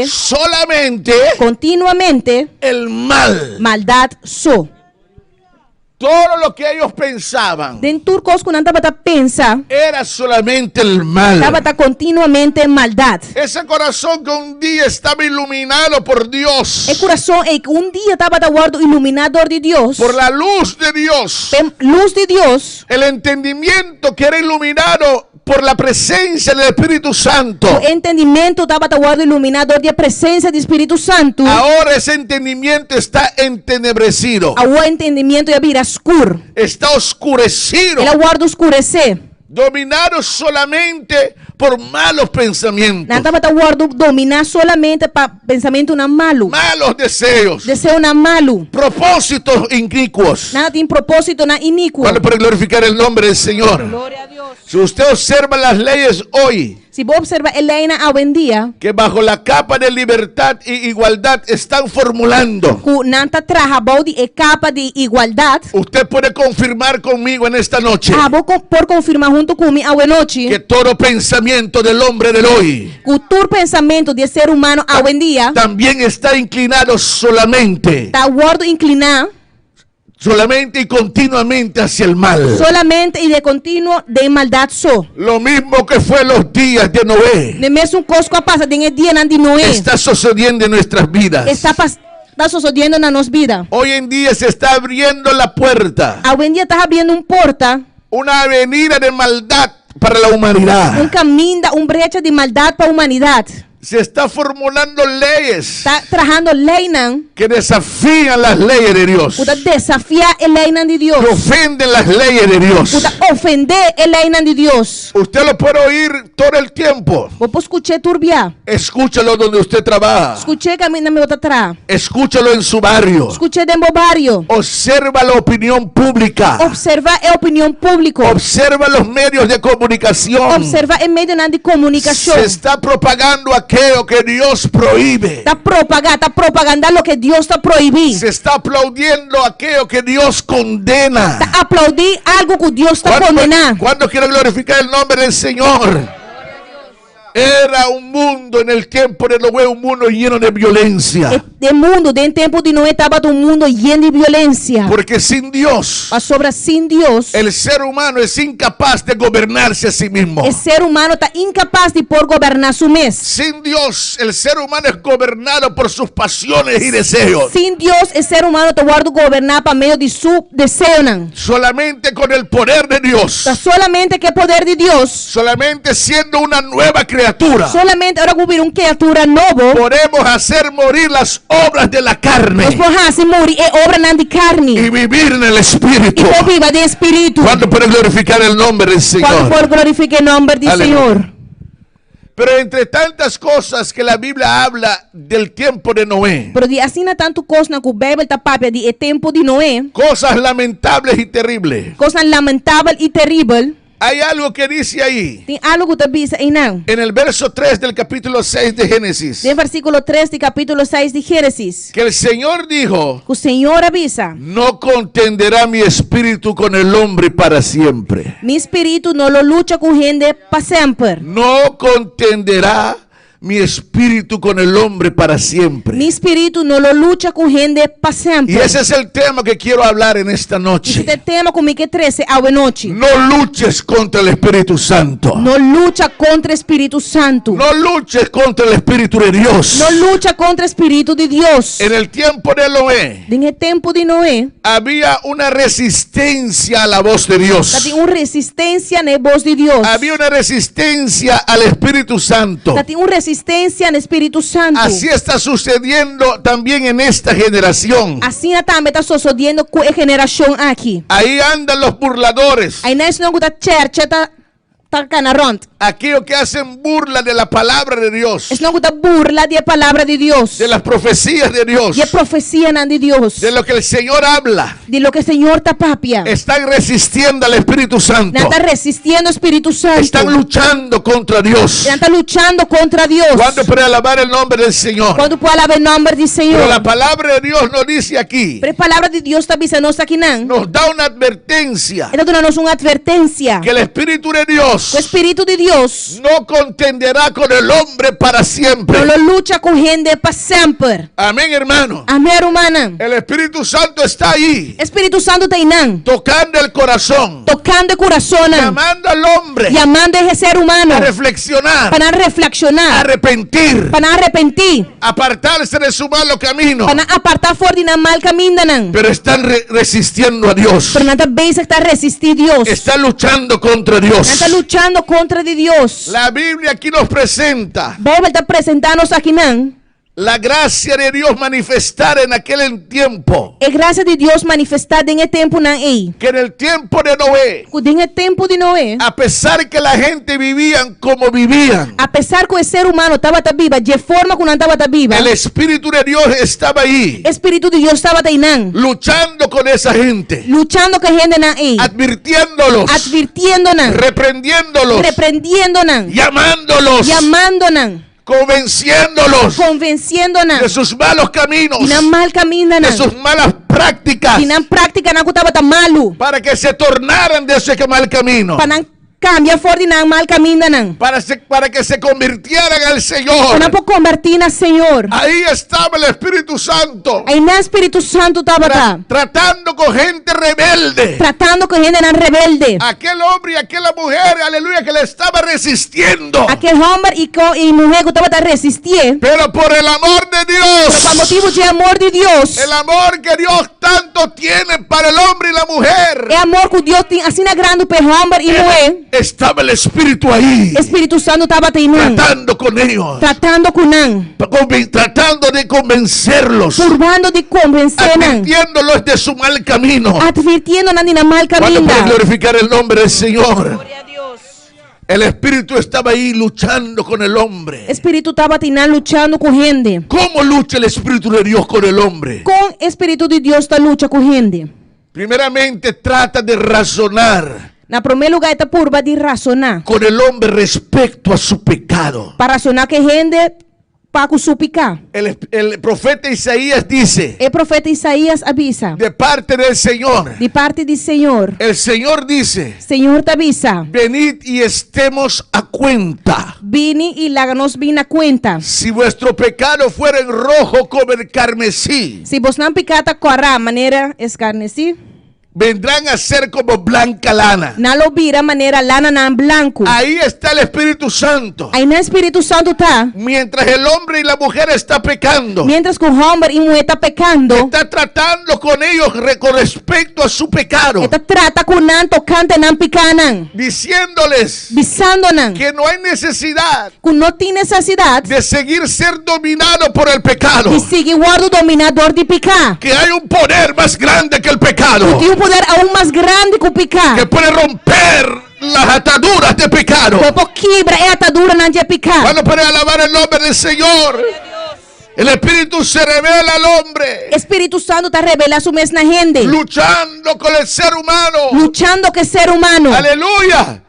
S6: solamente
S7: continuamente
S6: el mal.
S7: maldade só.
S6: Todo lo que ellos pensaban
S7: Dentro coisas que não estava tá pensa
S6: era solamente el mal.
S7: estava tá continuamente maldade.
S6: Ese corazón que un día estaba iluminado por Dios,
S7: O coração é que dia estava tá guardo iluminador de Deus,
S6: por la luz de Dios,
S7: luz de Deus,
S6: el entendimiento que era iluminado por la presencia del Espíritu Santo.
S7: o entendimento estava tá guardo iluminador de presença do Espírito Santo.
S6: Ahora ese entendimiento está entenebrecido,
S7: O entendimento ia virar escuro.
S6: está oscurecido,
S7: Ele guarda escurecer.
S6: dominado solamente por malos pensamientos,
S7: Não estava tá guardo dominar solamente para pensamento não malo,
S6: malos deseos,
S7: desejo não malo.
S6: propósitos inicuos.
S7: Nada tem propósito não iníquo.
S6: ¿Cuál para glorificar el nombre del Señor?
S7: Glória a Deus.
S6: Si usted observa las leyes hoy,
S7: Se você observa Helena hoje em dia,
S6: que bajo la capa de libertad y igualdad están formulando,
S7: que não está trabalhando de capa de igualdade,
S6: usted puede confirmar conmigo en esta noche
S7: por confirmar junto comigo hoje noite,
S6: que todo pensamiento del hombre del hoy
S7: que todo pensamento de ser humano hoje em dia
S6: también está inclinado solamente
S7: está guardo inclinar
S6: y continuamente hacia el mal.
S7: solamente e de contínuo de maldade só.
S6: Lo mismo que fue los días de Noé
S7: De mesmo coisa que passa em dia de Noé
S6: está sucediendo en nuestras vidas.
S7: está sucedendo na nossa vida.
S6: Hoy en día se está abriendo la puerta,
S7: Hoje em dia está abrindo porta,
S6: una avenida de maldad para la humanidad.
S7: caminho, brecha de maldade para a humanidade.
S6: Se está formulando leyes
S7: Está trazendo lei não,
S6: que desafían las leyes de Dios,
S7: que desafia a lei não de Deus,
S6: que ofenden las leyes de Dios.
S7: que ofender a lei não de Deus.
S6: Usted lo puede oír todo el tiempo.
S7: Vou escutar turbia,
S6: Escúchalo donde usted trabaja.
S7: escutar caminho na meu atrás,
S6: Escúchalo en su barrio.
S7: escutar dentro do barrio,
S6: Observa la opinión pública.
S7: observar a opinião pública,
S6: Observa los medios de comunicación.
S7: observar em meio de
S6: Se
S7: comunicação.
S6: está propagando aquello aquello que Dios prohíbe.
S7: Está propaganda lo que Dios está prohibido.
S6: Se está aplaudiendo aquello que Dios condena.
S7: Está aplaudir algo que Dios está condenando.
S6: ¿Cuándo quiero glorificar el nombre del Señor? Era un mundo en el tiempo de Noé, un mundo lleno de violencia.
S7: El mundo del tiempo de Noé estaba un mundo lleno de violencia.
S6: Porque sin Dios,
S7: sin Dios,
S6: el ser humano es incapaz de gobernarse a sí mismo.
S7: El ser humano está incapaz de por gobernar su mes.
S6: Sin Dios, el ser humano es gobernado por sus pasiones y deseos.
S7: Sin Dios, el ser humano te guarda gobernar para medio de su deseo.
S6: Solamente con el poder de Dios.
S7: Solamente que el poder de Dios.
S6: Solamente siendo una nueva criatura.
S7: Solamente ahora hubiera una criatura nueva.
S6: Podemos hacer morir las obras de la carne. Y vivir en el Espíritu. ¿Cuándo puedes glorificar el nombre del Señor?
S7: ¿Cuándo puedes glorificar el nombre del Señor?
S6: Pero entre tantas cosas que la Biblia habla del tiempo de Noé.
S7: Pero de así na tanto cosas que la Biblia está papia de el tiempo de Noé.
S6: Cosas lamentables y terribles.
S7: Cosas lamentables y terribles.
S6: Hay algo que dice ahí.
S7: Tem algo que dice ahí não.
S6: En el verso 3 del capítulo 6 de Génesis.
S7: De versículo 3 de capítulo 6 de Génesis.
S6: Que el Señor dijo.
S7: Que o Senhor avisa.
S6: No contenderá mi espíritu con el hombre para siempre.
S7: Mi espíritu no lo lucha con gente para siempre.
S6: No contenderá mi espíritu con el hombre para siempre.
S7: Mi espíritu no lo lucha con gente para siempre.
S6: Y ese es el tema que quiero hablar en esta noche.
S7: Este tema comigo que 13 a noche.
S6: No luches contra el Espíritu Santo.
S7: No lucha contra el Espíritu Santo.
S6: No luches contra el Espíritu de Dios.
S7: No lucha contra el Espíritu de Dios.
S6: En el tiempo de Noé.
S7: En el tiempo de Noé.
S6: Había una resistencia a la voz de Dios.
S7: Había una resistencia a la voz de Dios.
S6: Había una resistencia al Espíritu Santo.
S7: Había una resistencia al Espíritu Santo.
S6: Así está sucediendo también en esta generación.
S7: Así también está sucediendo con la generación aquí.
S6: Ahí andan los burladores.
S7: Ahí no es una church,
S6: aquellos que hacen burla de la palabra de Dios.
S7: Es una burla de la palabra de Dios.
S6: De las profecías de Dios.
S7: De profecía de Dios.
S6: De lo que el Señor habla.
S7: De lo que el Señor está papia.
S6: Están resistiendo al Espíritu Santo.
S7: Están resistiendo al Espíritu Santo.
S6: Están luchando contra Dios.
S7: Están luchando contra Dios.
S6: ¿Cuándo puede alabar el nombre del Señor?
S7: ¿Cuándo puede alabar el nombre del Señor?
S6: Pero la palabra de Dios nos dice aquí.
S7: Pero la palabra de Dios está diciendo aquí
S6: nos da una advertencia.
S7: Nos una advertencia.
S6: Que el Espíritu de Dios.
S7: El Espíritu de Dios
S6: no contenderá con el hombre para siempre.
S7: No lo lucha con gente para siempre.
S6: Amén, hermano.
S7: Amén, hermana.
S6: El Espíritu Santo está ahí.
S7: Espíritu Santo está ahí.
S6: Tocando el corazón.
S7: Tocando el corazón.
S6: Llamando al hombre.
S7: Llamando a ese ser humano.
S6: A reflexionar.
S7: Para reflexionar.
S6: Arrepentir.
S7: Para arrepentir.
S6: Apartarse de su malo camino.
S7: Para apartar fuera de mal camino.
S6: Pero están resistiendo a Dios.
S7: Pero nada veces está resistir Dios.
S6: Está luchando contra Dios.
S7: Está luchando contra de Dios.
S6: La Biblia aquí nos presenta.
S7: Biblia está presentándonos aquí
S6: la gracia de Dios manifestada en aquel tiempo.
S7: La gracia de Dios manifestada en el tiempo
S6: que en el tiempo de Noé.
S7: En el tiempo de Noé.
S6: A pesar que la gente vivían como vivían.
S7: A pesar que el ser humano estaba viva de forma que no estaba viva.
S6: El Espíritu de Dios estaba ahí.
S7: El Espíritu de Dios estaba ahí.
S6: Luchando con esa gente.
S7: Luchando con gente ahí.
S6: Advirtiéndolos.
S7: Advirtiéndonos.
S6: Reprendiéndolos.
S7: Reprendiéndonos.
S6: Llamándolos.
S7: Llamándonos.
S6: Convenciéndolos de sus malos caminos, de sus malas prácticas, para que se tornaran de ese mal camino,
S7: cambia mal camino
S6: para que se convirtieran al Señor.
S7: Señor.
S6: Ahí estaba el Espíritu Santo.
S7: Ahí el Espíritu Santo estaba
S6: tratando con gente rebelde.
S7: Tratando con gente rebelde.
S6: Aquel hombre y aquella mujer, aleluya, que le estaba resistiendo.
S7: Aquel hombre y mujer que estaba resistiendo.
S6: Pero por el amor de Dios.
S7: Pero por motivo de amor de Dios.
S6: El amor que Dios tanto tiene para el hombre y la mujer.
S7: El amor que Dios tiene así grande para el hombre y mujer.
S6: Estaba el Espíritu ahí.
S7: Espíritu Santo estaba
S6: tratando con ellos.
S7: Tratando con
S6: tratando de convencerlos.
S7: Turbando de convencer.
S6: Advirtiéndolos de su mal camino.
S7: Advirtiéndolos de mal camino.
S6: ¿Cuándo puede glorificar el nombre del Señor? Gloria a Dios. El Espíritu estaba ahí luchando con el hombre.
S7: Espíritu estaba luchando con gente.
S6: ¿Cómo lucha el Espíritu de Dios con el hombre?
S7: Con Espíritu de Dios está lucha con gente.
S6: Primeramente trata de razonar.
S7: En primer lugar, esta purba de razonar
S6: con el hombre respecto a su pecado.
S7: Para razonar que gente paco su pica.
S6: El profeta Isaías dice,
S7: El profeta Isaías avisa.
S6: de parte del Señor,
S7: De parte del Señor.
S6: el Señor dice,
S7: Señor te avisa.
S6: venid y estemos a cuenta.
S7: Vini y láganos vina cuenta.
S6: Si vuestro pecado fuera en rojo como el carmesí,
S7: Si vos no picata corra manera escarnecí.
S6: vendrán a ser como blanca lana.
S7: Na lo vira manera lana nan blanco.
S6: Ahí está el Espíritu Santo.
S7: Aí na Espírito Santo tá.
S6: Mientras el hombre y la mujer está pecando,
S7: Mientras que o homem e mulher tá pecando,
S6: está tratando con ellos con respecto a su pecado,
S7: ela trata com nan tocante nan picanan,
S6: diciéndoles
S7: bisando nan,
S6: que no hay necesidad
S7: que não tem necessidade
S6: de seguir ser dominado por el pecado,
S7: de seguir o dominador de picar.
S6: que hay un poder más grande que el pecado,
S7: Tem um poder aún mais grande que o picar.
S6: que puede romper las ataduras de pecado.
S7: Popo quebra é atadura nan de picar.
S6: Cuando puede alabar el nombre del Señor, el Espíritu se revela al hombre,
S7: Espírito Santo tá revelando su mesma gente,
S6: luchando con el ser humano.
S7: luchando com o ser humano.
S6: Aleluya.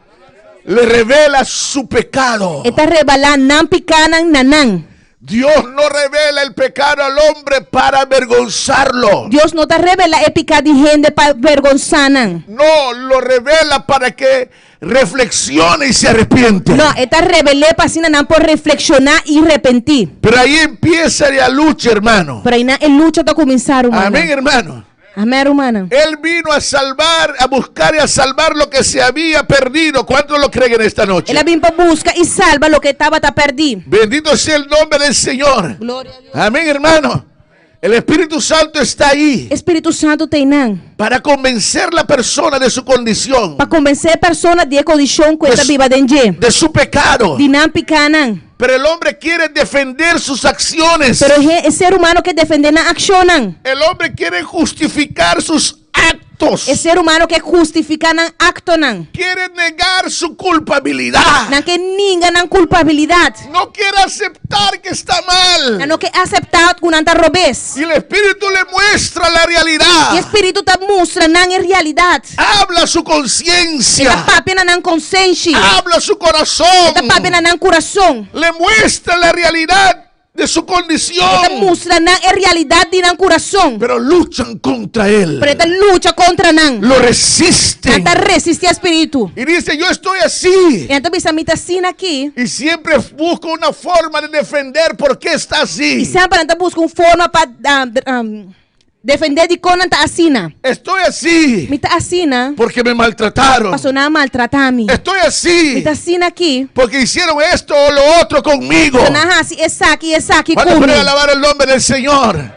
S6: Le revela su pecado.
S7: Está revelando nan picanan nanan.
S6: Dios no revela el pecado al hombre para avergonzarlo.
S7: Deus não tá revelando é picar de gente para vergonçanan.
S6: No, lo revela para que reflexione y se arrepiente.
S7: Não, está revelando para assim não por reflexionar e arrepentir.
S6: Pero ahí empieza la lucha, hermano.
S7: Pero aí na luta tá começar, humano.
S6: Amén, hermano.
S7: Amém, humano.
S6: Él vino a salvar, a buscar y a salvar lo que se había perdido. ¿Cuántos lo creen esta noche?
S7: Ela vem para busca e salva lo que estava tá perdido.
S6: Bendito sea el nombre del Señor.
S7: Glória a Deus.
S6: Amén, hermano. El Espíritu Santo está ahí
S7: Espírito Santo tem nan
S6: para convencer la persona de su condición,
S7: para convencer a pessoa de condição que está viva dentro.
S6: de su pecado.
S7: De não picar nan.
S6: Pero el hombre quiere defender sus acciones.
S7: Pero o ser humano que defende na accionan.
S6: El hombre quiere justificar sus actos.
S7: O ser humano que justifica nan actonan.
S6: Quiere negar su culpabilidad.
S7: Não que ninguém nan culpabilidade.
S6: No quiere aceptar que está mal.
S7: Não que aceitar com nanta robes.
S6: Y el Espíritu le muestra la
S7: E o
S6: realidad.
S7: Espírito tá mostra nan em realidade.
S6: Habla su
S7: Eta
S6: conciencia.
S7: papi na nan consciência.
S6: Habla su corazón.
S7: Eta papi na nan coração.
S6: Le muestra la realidad de su
S7: Eta
S6: condición.
S7: mostra nan é realidade de nan coração.
S6: Pero luchan contra él.
S7: Pero eta luta contra nan.
S6: Lo resisten.
S7: Nanta resiste a Espírito.
S6: Y dice, yo estoy así.
S7: E então bisa mita assim aqui.
S6: Y siempre busco una forma de defender por qué está
S7: E
S6: así.
S7: sempre nanta busca uma forma para defender de como nanta assina.
S6: Estoy así
S7: Mita assina.
S6: porque me maltrataron.
S7: Passou na maltratar-me.
S6: Estoy así
S7: Mita assina aqui.
S6: porque hicieron esto o lo otro conmigo.
S7: Na hasi essa aqui
S6: Cuando
S7: comigo.
S6: pueden alabar el nombre del Señor,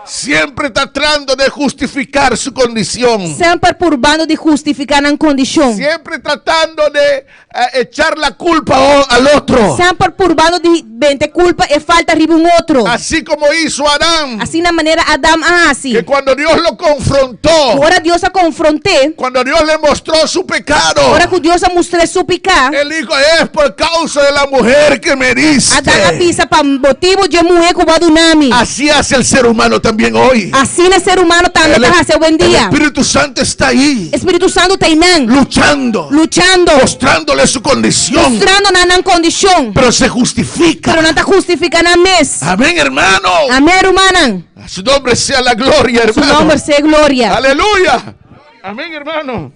S6: siempre está tratando de justificar su condición.
S7: Sempre por bando de justificar na condição.
S6: Siempre tratando de echar la culpa al otro.
S7: Sempre por bando de vente culpa e falta riba um outro.
S6: Así como hizo Adán,
S7: Assim na maneira Adam assim.
S6: que cuando Dios lo confrontó,
S7: Agora Deus a confrontei.
S6: cuando Dios le mostró su pecado,
S7: Agora que Deus a mostrou su picar.
S6: él dijo, es por causa de la mujer que me diste.
S7: Adam avisa para motivo de mulher que vai do nome.
S6: Así hace el ser humano también hoy.
S7: Assim é ser humano também para ser bom
S6: El
S7: dia.
S6: Espíritu Santo está ahí,
S7: Espírito Santo tem nan.
S6: luchando,
S7: Luchando.
S6: mostrándole su condición,
S7: Mostrando na nan condição.
S6: pero se justifica.
S7: Pero não está justificando a mes.
S6: Amén, hermano.
S7: Amém, hermana.
S6: A su nombre sea la gloria,
S7: Su
S6: hermano.
S7: nome sea glória.
S6: Aleluya. Amén, hermano.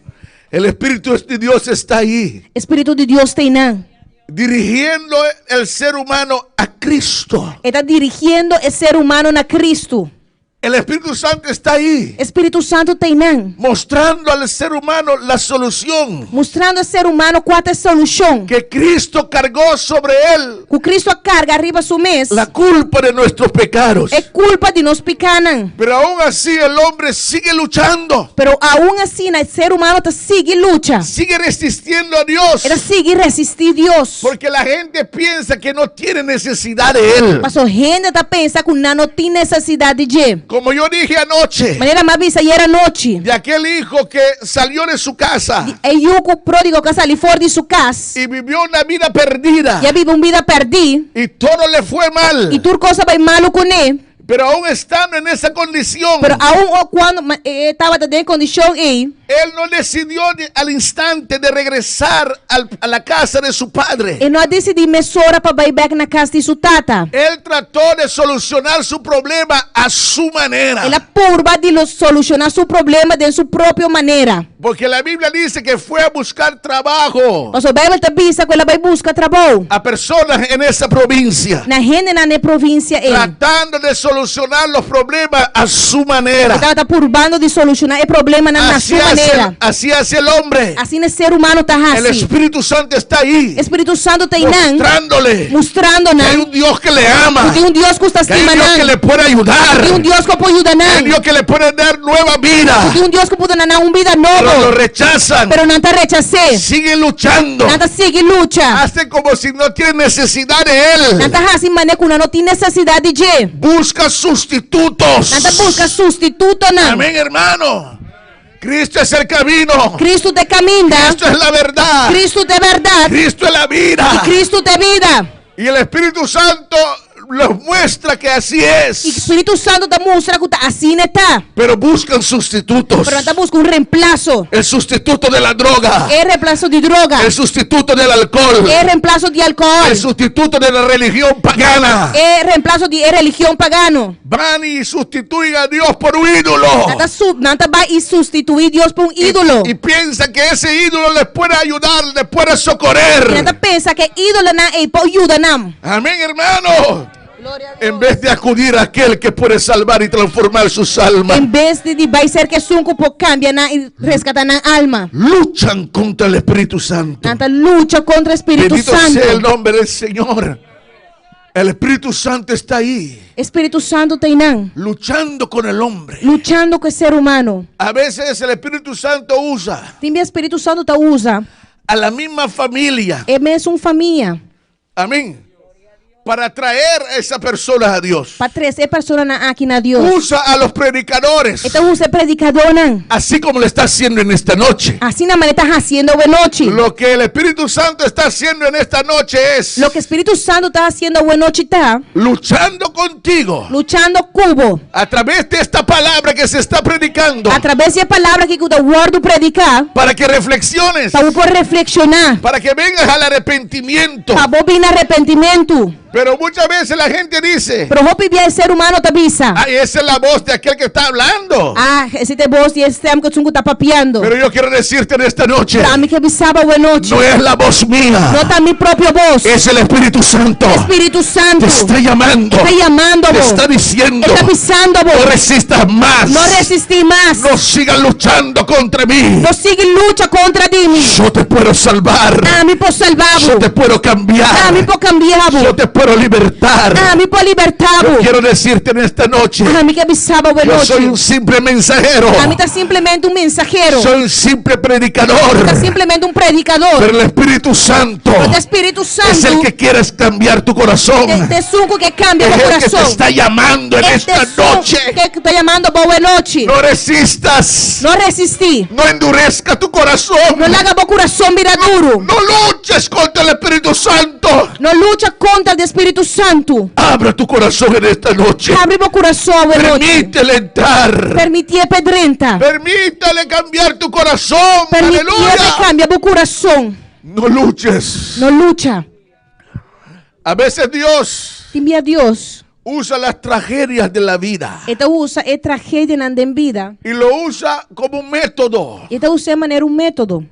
S6: El Espíritu de Dios está ahí,
S7: Espírito de Deus tem nan.
S6: dirigiendo el ser humano a Cristo.
S7: Está dirigindo o ser humano na Cristo.
S6: El Espíritu Santo está ahí,
S7: Espírito Santo tem nan.
S6: mostrando al ser humano la solución
S7: Mostrando ao ser humano qual é a solução.
S6: que Cristo cargó sobre él,
S7: O Cristo carga arriba su mes.
S6: la culpa de nuestros pecados.
S7: É culpa de nos picanan.
S6: Pero aún así el hombre sigue luchando,
S7: Pero aún assim, o ser humano tá sigue luta.
S6: sigue resistiendo a Dios,
S7: Ele sigue resistir Deus.
S6: porque la gente piensa que no tiene necesidad de él.
S7: Mas a gente tá pensa que não tem necessidade de.
S6: Como yo dije anoche,
S7: Maneira mais vista e era noite.
S6: de aquel hijo que salió de su casa
S7: É o pródigo que saiu fora de sua casa.
S6: y vivió una vida perdida
S7: E vive uma vida perdida.
S6: y todo le fue mal,
S7: E tudo coisa vai mal com ele.
S6: Pero aún estando en esa condición,
S7: Pero aún quando estava em condição aí,
S6: él no decidió al instante de regresar a la casa de su padre.
S7: ele não decidiu mesora para ir back na casa de sua tata.
S6: Él trató de solucionar su problema a su manera.
S7: Ele purba de solucionar seu problema de sua própria maneira.
S6: Porque la Biblia dice que fue a buscar trabajo
S7: Mas a Bíblia também diz que ela vai buscar trabalho
S6: a personas en esa provincia,
S7: na gente na província. Ele
S6: tratando de solucionar los problemas a su manera.
S7: estava purbando de solucionar o problema na sua maneira.
S6: Así hace el hombre.
S7: Assim o ser humano está
S6: El
S7: assim.
S6: Espíritu Santo está ahí,
S7: Espírito Santo tem nan,
S6: mostrándole
S7: mostrando
S6: que hay
S7: nan,
S6: un Dios que le ama,
S7: tem Deus que está
S6: que hay un
S7: estimando
S6: Dios que
S7: nan,
S6: le puede ayudar,
S7: tem Deus que pode ajudar
S6: que hay un
S7: nan,
S6: Dios que le puede dar nueva vida.
S7: tem Deus que pode dar vida
S6: Pero lo
S7: nova.
S6: rechazan,
S7: Pero não está rechazando.
S6: siguen luchando,
S7: Nada sigue lucha.
S6: hacen como si no tienen necesidad de él.
S7: Nada assim mané que não tem necessidade de.
S6: Busca sustitutos.
S7: Nada busca substituto não.
S6: Amén, hermano. Cristo es el camino.
S7: Cristo te caminha.
S6: Cristo es la verdad.
S7: Cristo de verdade.
S6: Cristo es la vida.
S7: E Cristo de vida.
S6: Y el Espíritu Santo los muestra que así
S7: E
S6: es.
S7: Espírito Santo te mostra que assim está.
S6: Pero buscan sustitutos.
S7: Pero não busca reemplazo.
S6: El sustituto de la droga.
S7: Reemplazo de droga.
S6: El sustituto del alcohol.
S7: Reemplazo de alcohol.
S6: El sustituto de la religión pagana.
S7: Reemplazo de religião pagano.
S6: Van y sustituyen a Dios por un ídolo.
S7: Nada vai substituir Deus por ídolo.
S6: Y piensan que ese ídolo les puede ayudar, les puede socorrer.
S7: Nada pensa que ídolo não é para ajuda não.
S6: Amén, hermano. En vez de acudir a aquel que puede salvar y transformar sus almas,
S7: Em vez de vai ser que sunco por cambia e resgatar na alma.
S6: luchan contra el Espíritu Santo.
S7: Nada lucha contra o Espírito
S6: Bendito
S7: Santo.
S6: sea el nombre del Señor. El Espíritu Santo está ahí,
S7: Espírito Santo tem não.
S6: luchando con el hombre.
S7: Luchando com o ser humano.
S6: A veces el Espíritu Santo usa
S7: Também o Espírito Santo te usa.
S6: a la misma familia,
S7: É mesmo família.
S6: amén, para traer a esa persona a Dios.
S7: Para trazer pessoa aqui na Deus.
S6: Usa a los predicadores,
S7: Então usa predicador não.
S6: así como lo está haciendo en esta noche.
S7: Assim na maneira está haciendo de noite.
S6: Lo que el Espíritu Santo está haciendo en esta noche es
S7: Lo que o Espírito Santo está haciendo de noite está
S6: luchando contigo
S7: luchando cubo.
S6: a través de esta palabra que se está predicando,
S7: Através da palavra que o word predicar.
S6: para que reflexiones,
S7: Para você reflexionar.
S6: para que vengas al arrepentimiento.
S7: Para você vir arrependimento.
S6: Pero muchas veces la gente dice,
S7: Pero você via o ser humano te avisa.
S6: ay, esa es la voz de aquel que está hablando.
S7: Esse te voz e esse tempo que o sungo está papiando.
S6: Pero yo quiero decirte en esta noche,
S7: Para mim que avisava de noite.
S6: no es la voz
S7: Não
S6: mía,
S7: está minha própria voz.
S6: es el Espíritu Santo.
S7: Espírito Santo
S6: Te está llamando,
S7: está chamando
S6: te
S7: vos.
S6: está diciendo,
S7: Está avisando
S6: no
S7: vos.
S6: resistas más,
S7: Não resistir mais.
S6: no sigas luchando contra mí.
S7: Não siga luta contra mim.
S6: Yo te puedo salvar,
S7: A mim por salvar
S6: yo
S7: vos.
S6: te puedo
S7: A
S6: cambiar,
S7: mim por cambiar
S6: yo
S7: vos.
S6: te puedo libertar.
S7: A mim por libertar
S6: Yo
S7: vos.
S6: quiero decirte en esta noche,
S7: A mim que avisava de
S6: yo soy un
S7: noite.
S6: simple mensajero,
S7: A mim está simplesmente mensageiro.
S6: soy un simple predicador,
S7: Está simplesmente predicador.
S6: pero el Espíritu Santo
S7: O Espírito Santo
S6: es el que quiere cambiar tu corazón,
S7: de suco que cambia
S6: es
S7: o
S6: el que te
S7: coração.
S6: está llamando en esta noche.
S7: que está chamando boa noite.
S6: No resistas,
S7: Não resistir.
S6: no endurezca tu corazón,
S7: Não larga o coração virar duro.
S6: no luches contra el Espíritu Santo.
S7: Não luta contra o Espírito Santo.
S6: Abra tu corazón en esta noche,
S7: Abre o coração boa noite.
S6: permítele entrar,
S7: Permitir pedrenta.
S6: permítale cambiar tu corazón,
S7: Permitir
S6: aleluya.
S7: cambia o coração.
S6: No luches.
S7: Não luta.
S6: A veces Dios
S7: Timia a Deus.
S6: usa las tragedias de la vida
S7: Então usa a tragédia na vida.
S6: y lo usa como un método,
S7: Então usa de maneira método.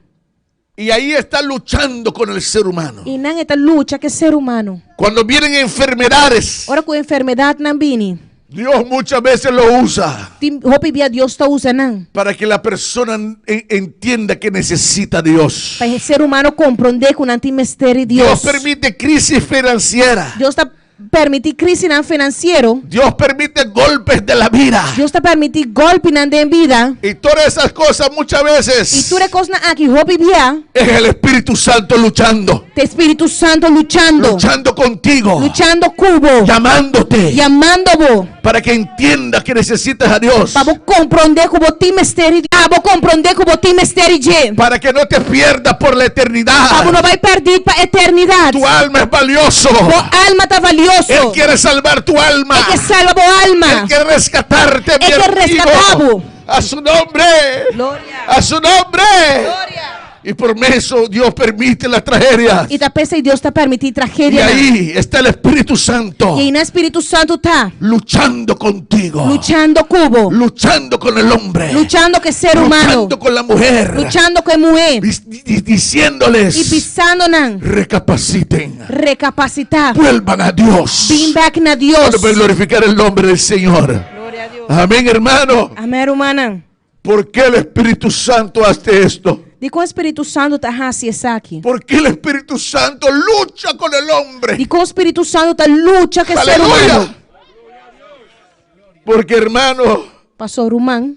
S6: y ahí está luchando con el ser humano.
S7: E não esta luta que é ser humano.
S6: Cuando vienen enfermedades,
S7: Ora com enfermidade não vini.
S6: Dios muchas veces lo usa
S7: Hope via Deus está usando.
S6: para que la persona entienda que necesita a Dios.
S7: Para o ser humano compreender que não tem mistério de
S6: Dios
S7: Deus.
S6: permite crisis financiera.
S7: Deus está permitir crise no financeiro.
S6: Dios permite golpes de la vida.
S7: Deus está permitir golpe na vida.
S6: Y todas esas cosas muchas
S7: E
S6: veces
S7: tudo é coisa aqui hope via.
S6: es el Espíritu Santo luchando.
S7: Te Espírito Santo luchando.
S6: Luchando contigo.
S7: Luchando cubo.
S6: Llamándote.
S7: Llamando vos.
S6: para que entienda que necesitas a Dios,
S7: Para você compreender que você misteri. Para compreender que você misteri de.
S6: para que no te pierdas por la
S7: Para
S6: eternidad.
S7: não vai perder para a eternidade.
S6: Tu alma es valioso.
S7: Sua alma está valioso.
S6: Él quiere salvar tu alma.
S7: É que salva a alma.
S6: Él quiere rescatarte, mi
S7: Él quiere
S6: amigo.
S7: rescatarlo.
S6: A su nombre.
S7: Glória.
S6: A su nombre.
S7: Glória.
S6: Y por eso Dios permite las tragedias.
S7: E tá pensando, Deus está permitindo
S6: Y
S7: tragédia.
S6: ahí está el Espíritu Santo
S7: E aí no Espírito Santo tá
S6: luchando contigo,
S7: luchando cubo,
S6: luchando con el hombre,
S7: luchando com o ser humano,
S6: luchando con la mujer,
S7: luchando com a mulher e
S6: diciéndoles,
S7: pisando nan,
S6: recapaciten,
S7: recapacitar,
S6: vuelvan a Dios.
S7: bem back na Deus.
S6: Para glorificar el nombre del Señor.
S7: Glória a Deus.
S6: Amén, hermano.
S7: Amém, humana.
S6: ¿Por qué el Espíritu Santo hace esto?
S7: De com o Espírito Santo tá assim aqui.
S6: ¿Por qué el Espíritu Santo lucha con el hombre?
S7: De com o Espírito Santo tá luta com o ser
S6: Aleluya.
S7: humano.
S6: Porque, hermano,
S7: Pastor humano,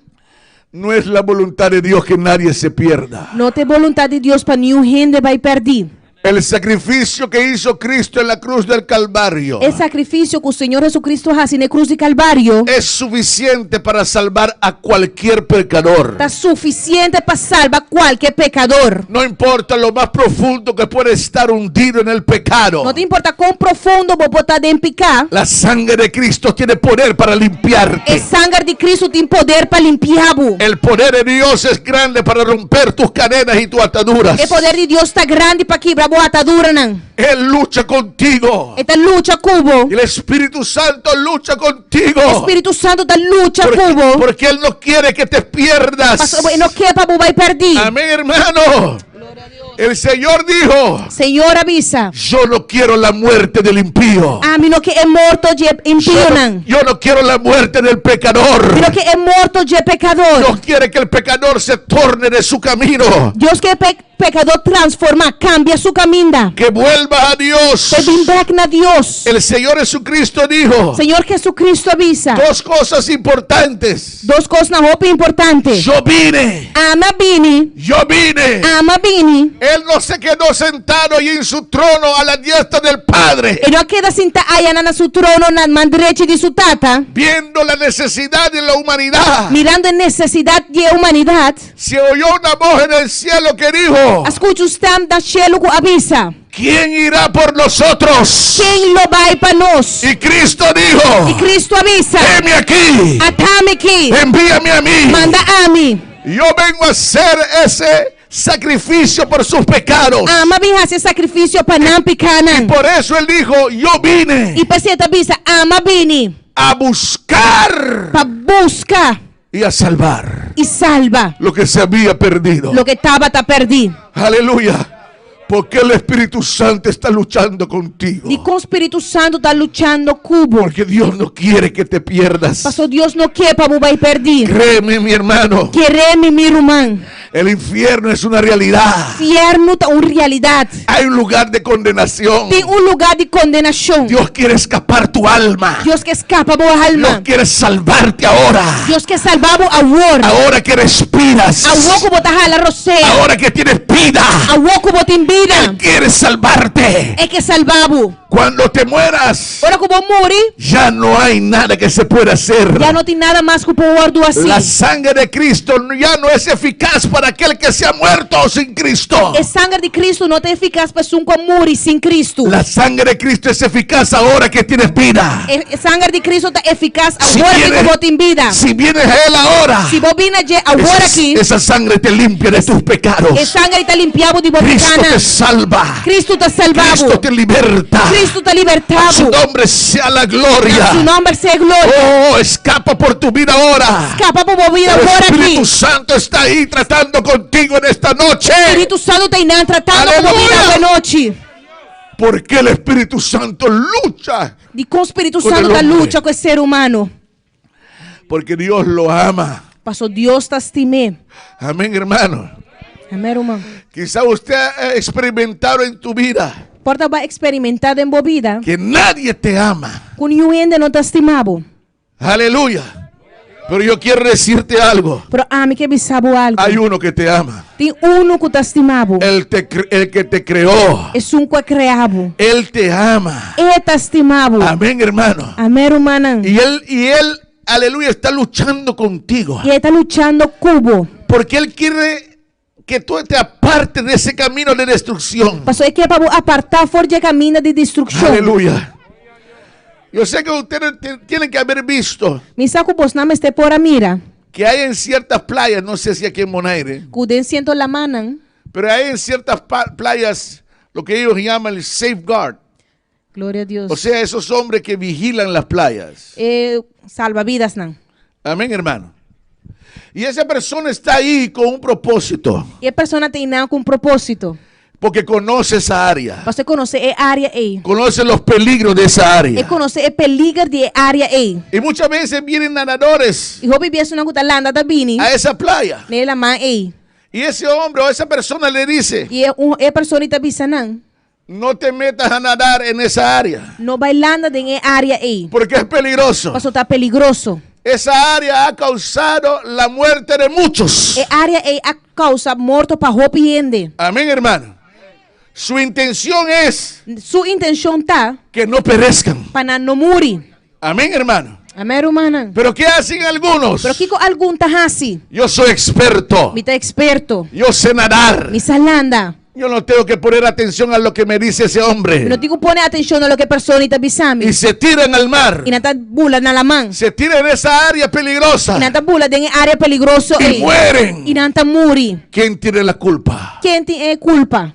S6: no es la voluntad de Dios que nadie se pierda.
S7: não tem vontade de Deus para nenhum gente vai perder.
S6: El sacrificio que hizo Cristo en la cruz del Calvario
S7: O sacrifício que o Senhor Jesucristo faz na cruz de Calvário
S6: es suficiente para salvar a cualquier pecador.
S7: está suficiente para salvar qualquer pecador.
S6: No importa lo más profundo que puede estar hundido en el pecado.
S7: Não te importa quão profundo vou botar dentro picar.
S6: La sangre de Cristo tiene poder para
S7: O
S6: limpiarte.
S7: sangue de Cristo tem poder para limpiar-vos.
S6: El poder de Dios es grande para romper tus cadenas y tus ataduras.
S7: O poder de Deus está grande para quebrar a atadura. Não.
S6: Él lucha contigo.
S7: Esta luta cubo.
S6: Y el Espíritu Santo lucha contigo.
S7: O Espírito Santo da luta
S6: Porque,
S7: cubo.
S6: porque Él no quiere que te pierdas.
S7: Não quer para vai perder.
S6: Amén, hermano. El Señor dijo,
S7: Senhor avisa.
S6: yo no quiero la muerte del impío.
S7: A mim não que é morto de impio não.
S6: Yo no quiero la muerte del pecador.
S7: Não que é morto de pecador.
S6: Dios quiere que el pecador se torne de su camino.
S7: Deus quer pecador transformar, cambia su caminho.
S6: Que vuelva a Dios.
S7: Que vem back na Deus.
S6: El Señor Jesucristo dijo
S7: Senhor Jesucristo avisa.
S6: dos cosas importantes.
S7: Duas coisas na roupa importantes.
S6: Yo vine.
S7: Ama bini.
S6: Yo vine.
S7: Ama bini.
S6: Él no se quedó sentado ahí en su trono a la diestra del Padre,
S7: Ele não queda sentado aí na seu trono na mão direita de sua tata,
S6: viendo la necesidad de la humanidad.
S7: mirando a necessidade da humanidade.
S6: Se oyó una voz en el cielo que dijo,
S7: Escute o stam da cielo que avisa.
S6: ¿quién irá por nosotros?
S7: Quem lo vai para nós?
S6: Y Cristo dijo,
S7: E Cristo avisa.
S6: heme aquí,
S7: Atame aqui.
S6: envíame a mí.
S7: Manda a mim.
S6: Yo vengo a hacer ese sacrificio por sus pecados.
S7: Ama bem esse sacrifício para não picar não.
S6: Por eso Él dijo, yo vine
S7: E precisa avisa. Ama bini.
S6: a buscar
S7: Para buscar
S6: y a salvar
S7: e salva
S6: lo que se había perdido.
S7: lo que estava tá perdido.
S6: Aleluya. Porque el Espíritu Santo está luchando contigo.
S7: E com o Espírito Santo está lutando cubo.
S6: Porque Dios no quiere que te pierdas.
S7: Pastor, Deus não quer para vai perder.
S6: Créeme, mi hermano,
S7: Queremos, meu irmão.
S6: el infierno es una realidad.
S7: Inferno é uma realidade.
S6: Hay un lugar de condenación.
S7: Tem lugar de condenação.
S6: Dios quiere escapar tu alma.
S7: Deus quer escapar boa
S6: Dios
S7: alma.
S6: quiere salvarte ahora.
S7: Deus quer salvar agora.
S6: Ahora que respiras.
S7: Agora que botar a roceia.
S6: Ahora que tienes vida.
S7: Agora que botar em vida.
S6: Él quiere salvarte.
S7: É que salvavo.
S6: Cuando te mueras,
S7: Ora que vou morrer.
S6: ya no hay nada que se pueda hacer.
S7: Já não tem nada mais que pôr do assim.
S6: La sangre de Cristo ya no es eficaz para aquel que se ha muerto sin Cristo.
S7: A sangue de Cristo não é eficaz para um que morre sem Cristo.
S6: La sangre de Cristo es eficaz ahora que tienes vida.
S7: A sangue de Cristo é eficaz
S6: Si
S7: agora que
S6: vienes-
S7: você tem vida.
S6: Si vienes a Él ahora,
S7: Se você vir agora aqui,
S6: esa sangre te limpia de tus pecados.
S7: a sangue está limpiado de
S6: Cristo
S7: bobicana.
S6: te salva.
S7: Cristo te
S6: Cristo
S7: salvado.
S6: te liberta.
S7: Cristo te
S6: A su
S7: libertado.
S6: nombre sea la gloria.
S7: Su nombre sea gloria.
S6: Oh, escapa por tu vida ahora.
S7: Escapa por vos vida
S6: El
S7: agora aqui.
S6: Espíritu Santo está ahí tratando contigo en esta noche.
S7: Espírito Santo está indo tratando com
S6: Aleluia.
S7: vida esta noite.
S6: Porque el Espíritu Santo lucha.
S7: De com o Espírito
S6: Com
S7: Santo
S6: el
S7: está
S6: hombre.
S7: luta com o ser humano.
S6: Porque Dios lo ama.
S7: Pastor, Deus te estima.
S6: Amén, hermano.
S7: Amém, irmão.
S6: Quizá usted ha experimentado en tu vida
S7: Porta vai experimentar em boa vida.
S6: que nadie te ama.
S7: Com nenhum ainda não te estimava.
S6: Aleluya. Pero yo quiero decirte algo.
S7: Pero ami que bisabo algo.
S6: Hay uno que te ama.
S7: Tem uno que te estimabo.
S6: El que te creó.
S7: Es un que creabo.
S6: Él te ama.
S7: Él te estimabo.
S6: Amén, hermano.
S7: Amén, hermana.
S6: Y él, aleluya, está luchando contigo.
S7: Y él está luchando cubo.
S6: Porque él quiere que tú te apartes de ese camino de destrucción.
S7: Pastor, é que é para apartar fora de caminho de destrucção.
S6: Aleluya. Yo sé que ustedes tienen que haber visto
S7: Me saco vos não me esté por a mira.
S6: que hay en ciertas playas, no sé si aquí en Bonaire,
S7: Cuden siento la manan.
S6: pero hay en ciertas playas lo que ellos llaman el safeguard.
S7: Glória a Deus.
S6: O sea, esos hombres que vigilan las playas.
S7: Salva vidas não.
S6: Amén, hermano. Y esa persona está ahí con un propósito,
S7: E a pessoa tem não com propósito.
S6: porque conoce esa área,
S7: Você conhece a área aí.
S6: conoce los peligros de esa
S7: E
S6: área.
S7: conhece o peligro de área aí.
S6: Y muchas veces vienen nadadores
S7: E roubi biasa não cuta landa da bini.
S6: a esa playa.
S7: Nela man aí.
S6: Y ese hombre o esa persona le dice,
S7: E a pessoa está bisa não.
S6: no te metas a nadar en esa área,
S7: Não vai landa de área aí.
S6: porque es peligroso.
S7: Pastor, tá peligroso.
S6: Esa área ha causado la muerte de muchos.
S7: E área aí a causa morto para roupa e ende.
S6: Amén, hermano. Su intención es
S7: Sua intenção tá
S6: que no perezcan.
S7: para não morrer.
S6: Amén, hermano.
S7: Amém, hermana.
S6: Pero ¿qué hacen algunos?
S7: Pero Kiko algum tá assim.
S6: Yo soy experto.
S7: Me tá experto.
S6: Yo sé nadar.
S7: Me salanda.
S6: Yo no tengo que poner atención a lo que me dice ese hombre.
S7: Não digo pone atenção no que a pessoa está bisami.
S6: Y se tiran al mar.
S7: E não tá bula na lamang.
S6: Se tiran en esa área peligrosa.
S7: E não tá bula de área peligroso
S6: Y
S7: aí.
S6: mueren.
S7: E não tá muri.
S6: ¿Quién tiene la culpa?
S7: Quem tem culpa?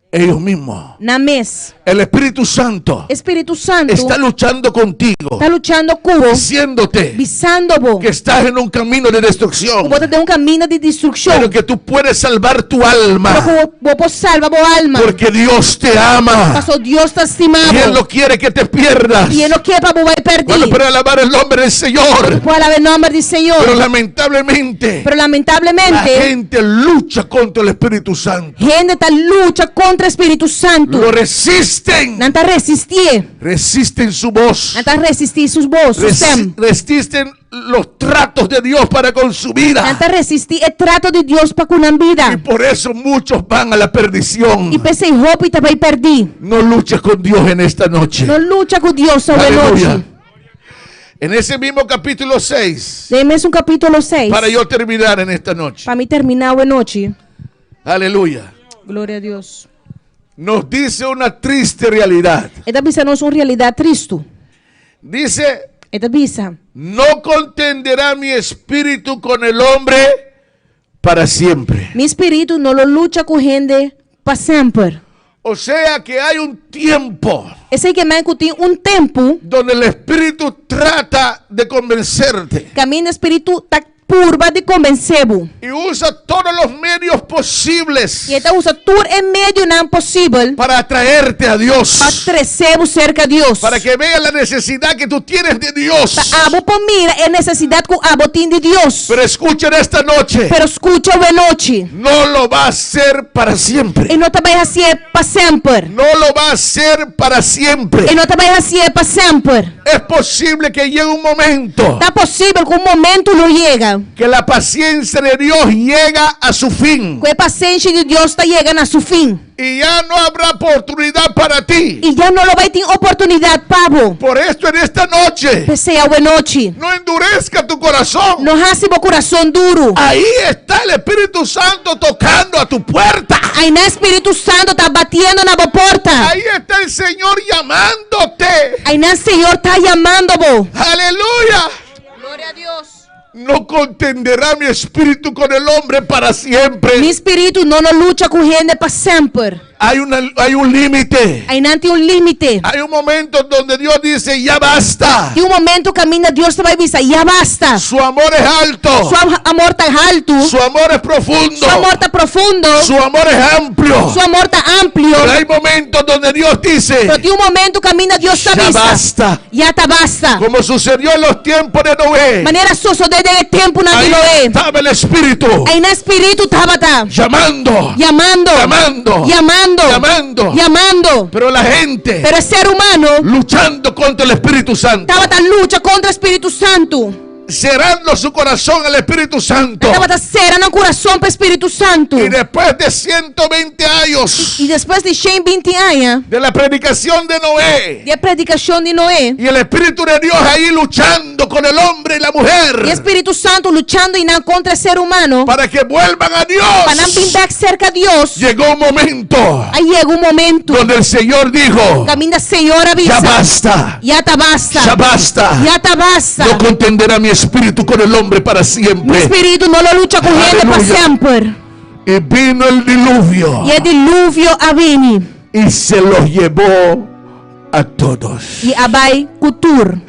S6: Ellos mismos.
S7: Na mes.
S6: El Espíritu Santo
S7: Espírito Santo
S6: está luchando contigo,
S7: está luchando cubo.
S6: diciéndote
S7: Bisando bo.
S6: que estás en un camino de destrucción,
S7: Você tem caminho de destruição.
S6: pero que tú puedes salvar tu alma,
S7: Pero vos salva bo alma.
S6: porque Dios te ama
S7: Pastor, Dios te estimado.
S6: y Él no quiere que te pierdas.
S7: E Ele não quer para você
S6: Bueno,
S7: perder.
S6: para alabar el nombre del Señor,
S7: Pode haver nome do Senhor.
S6: pero lamentablemente
S7: Pero
S6: la
S7: lamentavelmente,
S6: gente lucha contra el Espíritu Santo,
S7: gente está luta contra o Espírito Santo.
S6: lo resisten,
S7: Não está resistir.
S6: resisten su voz,
S7: Não está resistir seus bolsos.
S6: resisten los tratos de Dios para con su
S7: Não
S6: vida.
S7: está resistir o trato de Deus para com a
S6: Y
S7: vida.
S6: por eso muchos van a la perdición.
S7: E pensei roupa e vai perder.
S6: No luches con Dios en esta noche.
S7: Não luta com Deus hoje
S6: Aleluya.
S7: noite.
S6: En ese mismo capítulo 6,
S7: Dê mesmo capítulo 6.
S6: para yo terminar en esta noche.
S7: Para mim terminar hoje noite.
S6: Aleluya.
S7: Glória a Deus.
S6: Nos dice una triste realidad.
S7: Esta bisa não é uma realidade triste.
S6: Dice,
S7: Esta bisa.
S6: no contenderá mi espíritu con el hombre para siempre.
S7: Mi espírito não luta com gente para sempre.
S6: O sea que hay un tiempo
S7: Esse que me tem tempo
S6: donde el espíritu trata de convencerte
S7: que a minha espírito está purva de convencê-lo.
S6: y usa todos los medios posibles
S7: E então usa tudo em meio não possível
S6: para atraerte a Dios,
S7: para trazer cerca de Deus.
S6: para que veas la necesidad que tú tienes de Dios.
S7: Abo por mira é necessidade que abo tem de Deus.
S6: Pero escuchen esta noche,
S7: Pero escucha a noite.
S6: no lo va a hacer para siempre.
S7: E não te vai ser para sempre.
S6: No lo va a hacer para siempre.
S7: E não te vai ser para sempre.
S6: Es posible que llegue un momento
S7: Está possível que um momento não chega.
S6: que la paciencia de Dios llega a su fin
S7: Que a paciência de Deus está chegando a seu fim.
S6: y ya no habrá oportunidad para ti.
S7: E já não vai ter oportunidade, Pablo.
S6: Por esto en esta noche,
S7: Pensei a noite.
S6: no endurezca tu corazón.
S7: Não hace o coração duro.
S6: Ahí está el Espíritu Santo tocando a tu puerta.
S7: Aí no Espírito Santo está batendo na porta.
S6: Ahí está el Señor llamándote.
S7: Aí no Senhor está chamando-vos.
S6: Aleluya.
S7: Glória a Deus.
S6: No contenderá mi espíritu con el hombre para siempre.
S7: Mi espírito não luta com gente para sempre.
S6: Hay un límite.
S7: Aí não tem limite.
S6: Hay un momento donde Dios dice, ya basta.
S7: Tem momento que caminha Deus te vai avisar, já basta.
S6: Su amor es alto.
S7: Su amor está alto.
S6: Su amor es profundo.
S7: Su amor está profundo.
S6: Su amor es amplio.
S7: Su amor está amplio.
S6: Pero hay momentos donde Dios dice,
S7: Pero tem momento que caminha Deus te
S6: ya
S7: avisa.
S6: basta.
S7: Já está basta.
S6: Como sucedió en los tiempos de Noé.
S7: Maneira sucedeu desde tempo na
S6: Ahí
S7: Noé.
S6: estaba el espíritu
S7: Aí no espírito estava
S6: llamando.
S7: chamando. Chamando.
S6: Pero la gente
S7: Pero o ser humano
S6: luchando contra el Espíritu Santo.
S7: estava na luta contra o Espírito Santo.
S6: cerrando su corazón al Espíritu Santo.
S7: Estava cerrando o coração para o Espírito Santo.
S6: Y después de 120 años
S7: E depois de 120 anos
S6: de la predicación de Noé,
S7: de predicação de Noé,
S6: y el Espíritu de Dios ahí luchando con el hombre y la
S7: e o
S6: mujer
S7: Espírito Santo lutando e não contra o ser humano,
S6: para que vuelvan a
S7: para não
S6: Dios,
S7: pintar cerca de Deus.
S6: llegó un momento
S7: Aí chega um momento
S6: donde el Señor dijo:
S7: caminha Senhor
S6: ya
S7: avisa,
S6: basta,
S7: já tá basta,
S6: ya basta.
S7: já tá basta.
S6: No contenderá mi espíritu con el hombre para
S7: O
S6: siempre.
S7: Espírito não lo luta com gente para
S6: Aleluia.
S7: sempre.
S6: Y vino el diluvio
S7: E o dilúvio a vini
S6: y se los llevó a todos.
S7: e abai cultura.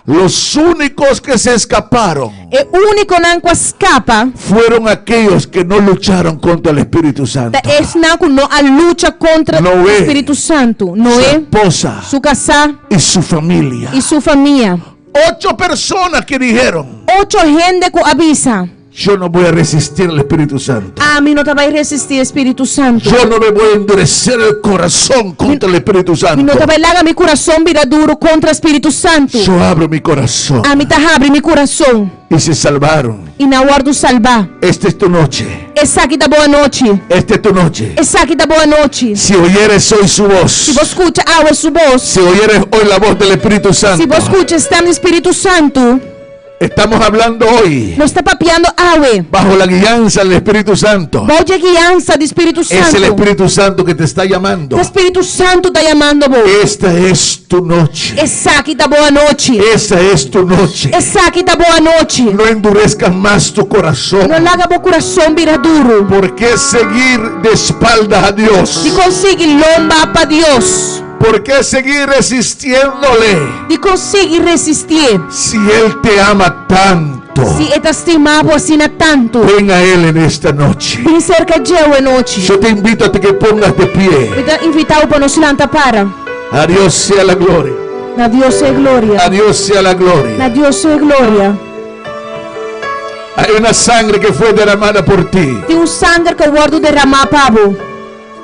S6: Los únicos que se escaparon
S7: E único não escapa
S6: fueron aquellos que no lucharon contra el Espíritu Santo.
S7: da esse não a luta contra
S6: Noé.
S7: o Espírito Santo.
S6: Su
S7: Noé,
S6: esposa
S7: sua casa
S6: y su familia.
S7: e sua família.
S6: 8 personas que dijeron:
S7: 8 gente que avisa.
S6: yo no voy a resistir al Espíritu Santo.
S7: A mim não vai resistir o Espírito Santo.
S6: Yo no me voy a endurecer el corazón contra el Espíritu
S7: E
S6: Santo.
S7: não vai largar meu coração vira duro contra o Espírito Santo.
S6: Yo abro mi corazón.
S7: A mim tá abre meu coração
S6: Y se salvaron.
S7: e não guardo salvar.
S6: Esta es tu noche.
S7: Essa aqui da boa noite.
S6: Esta es tu noche.
S7: Essa aqui da boa noite.
S6: Si oyeres hoy su voz,
S7: Se você escuta a sua voz,
S6: si oyeres hoy la voz del Espíritu
S7: se
S6: Santo,
S7: você escuta está no Espírito Santo,
S6: estamos hablando hoy
S7: não está papiando awe.
S6: bajo la guianza del Espíritu Santo.
S7: Volte a guiança do Espírito
S6: Es el
S7: Santo.
S6: Espíritu Santo que te está llamando.
S7: O Espírito Santo está chamando você.
S6: Esta es tu noche.
S7: Essa aqui da boa noite.
S6: Esa es tu noche.
S7: Essa aqui da boa noite.
S6: No endurezcas más tu corazón.
S7: Não larga meu coração vira duro.
S6: ¿Por qué seguir de espaldas a Dios?
S7: De conseguir lomba para Deus.
S6: ¿Por qué seguir resistiéndole
S7: De conseguir resistir.
S6: si Él te ama tanto?
S7: Se ele te estimava assim tanto.
S6: Ven a Él en esta noche.
S7: Vem cerca de eu em noite.
S6: Yo te invito a que pongas de pie.
S7: Eu te invitar para nos levantar para.
S6: A Dios sea la gloria.
S7: Na Deus é glória.
S6: A Dios sea la gloria.
S7: Na Deus é glória.
S6: Hay una sangre que fue derramada por ti.
S7: Tem sangue que eu guardo derramar para.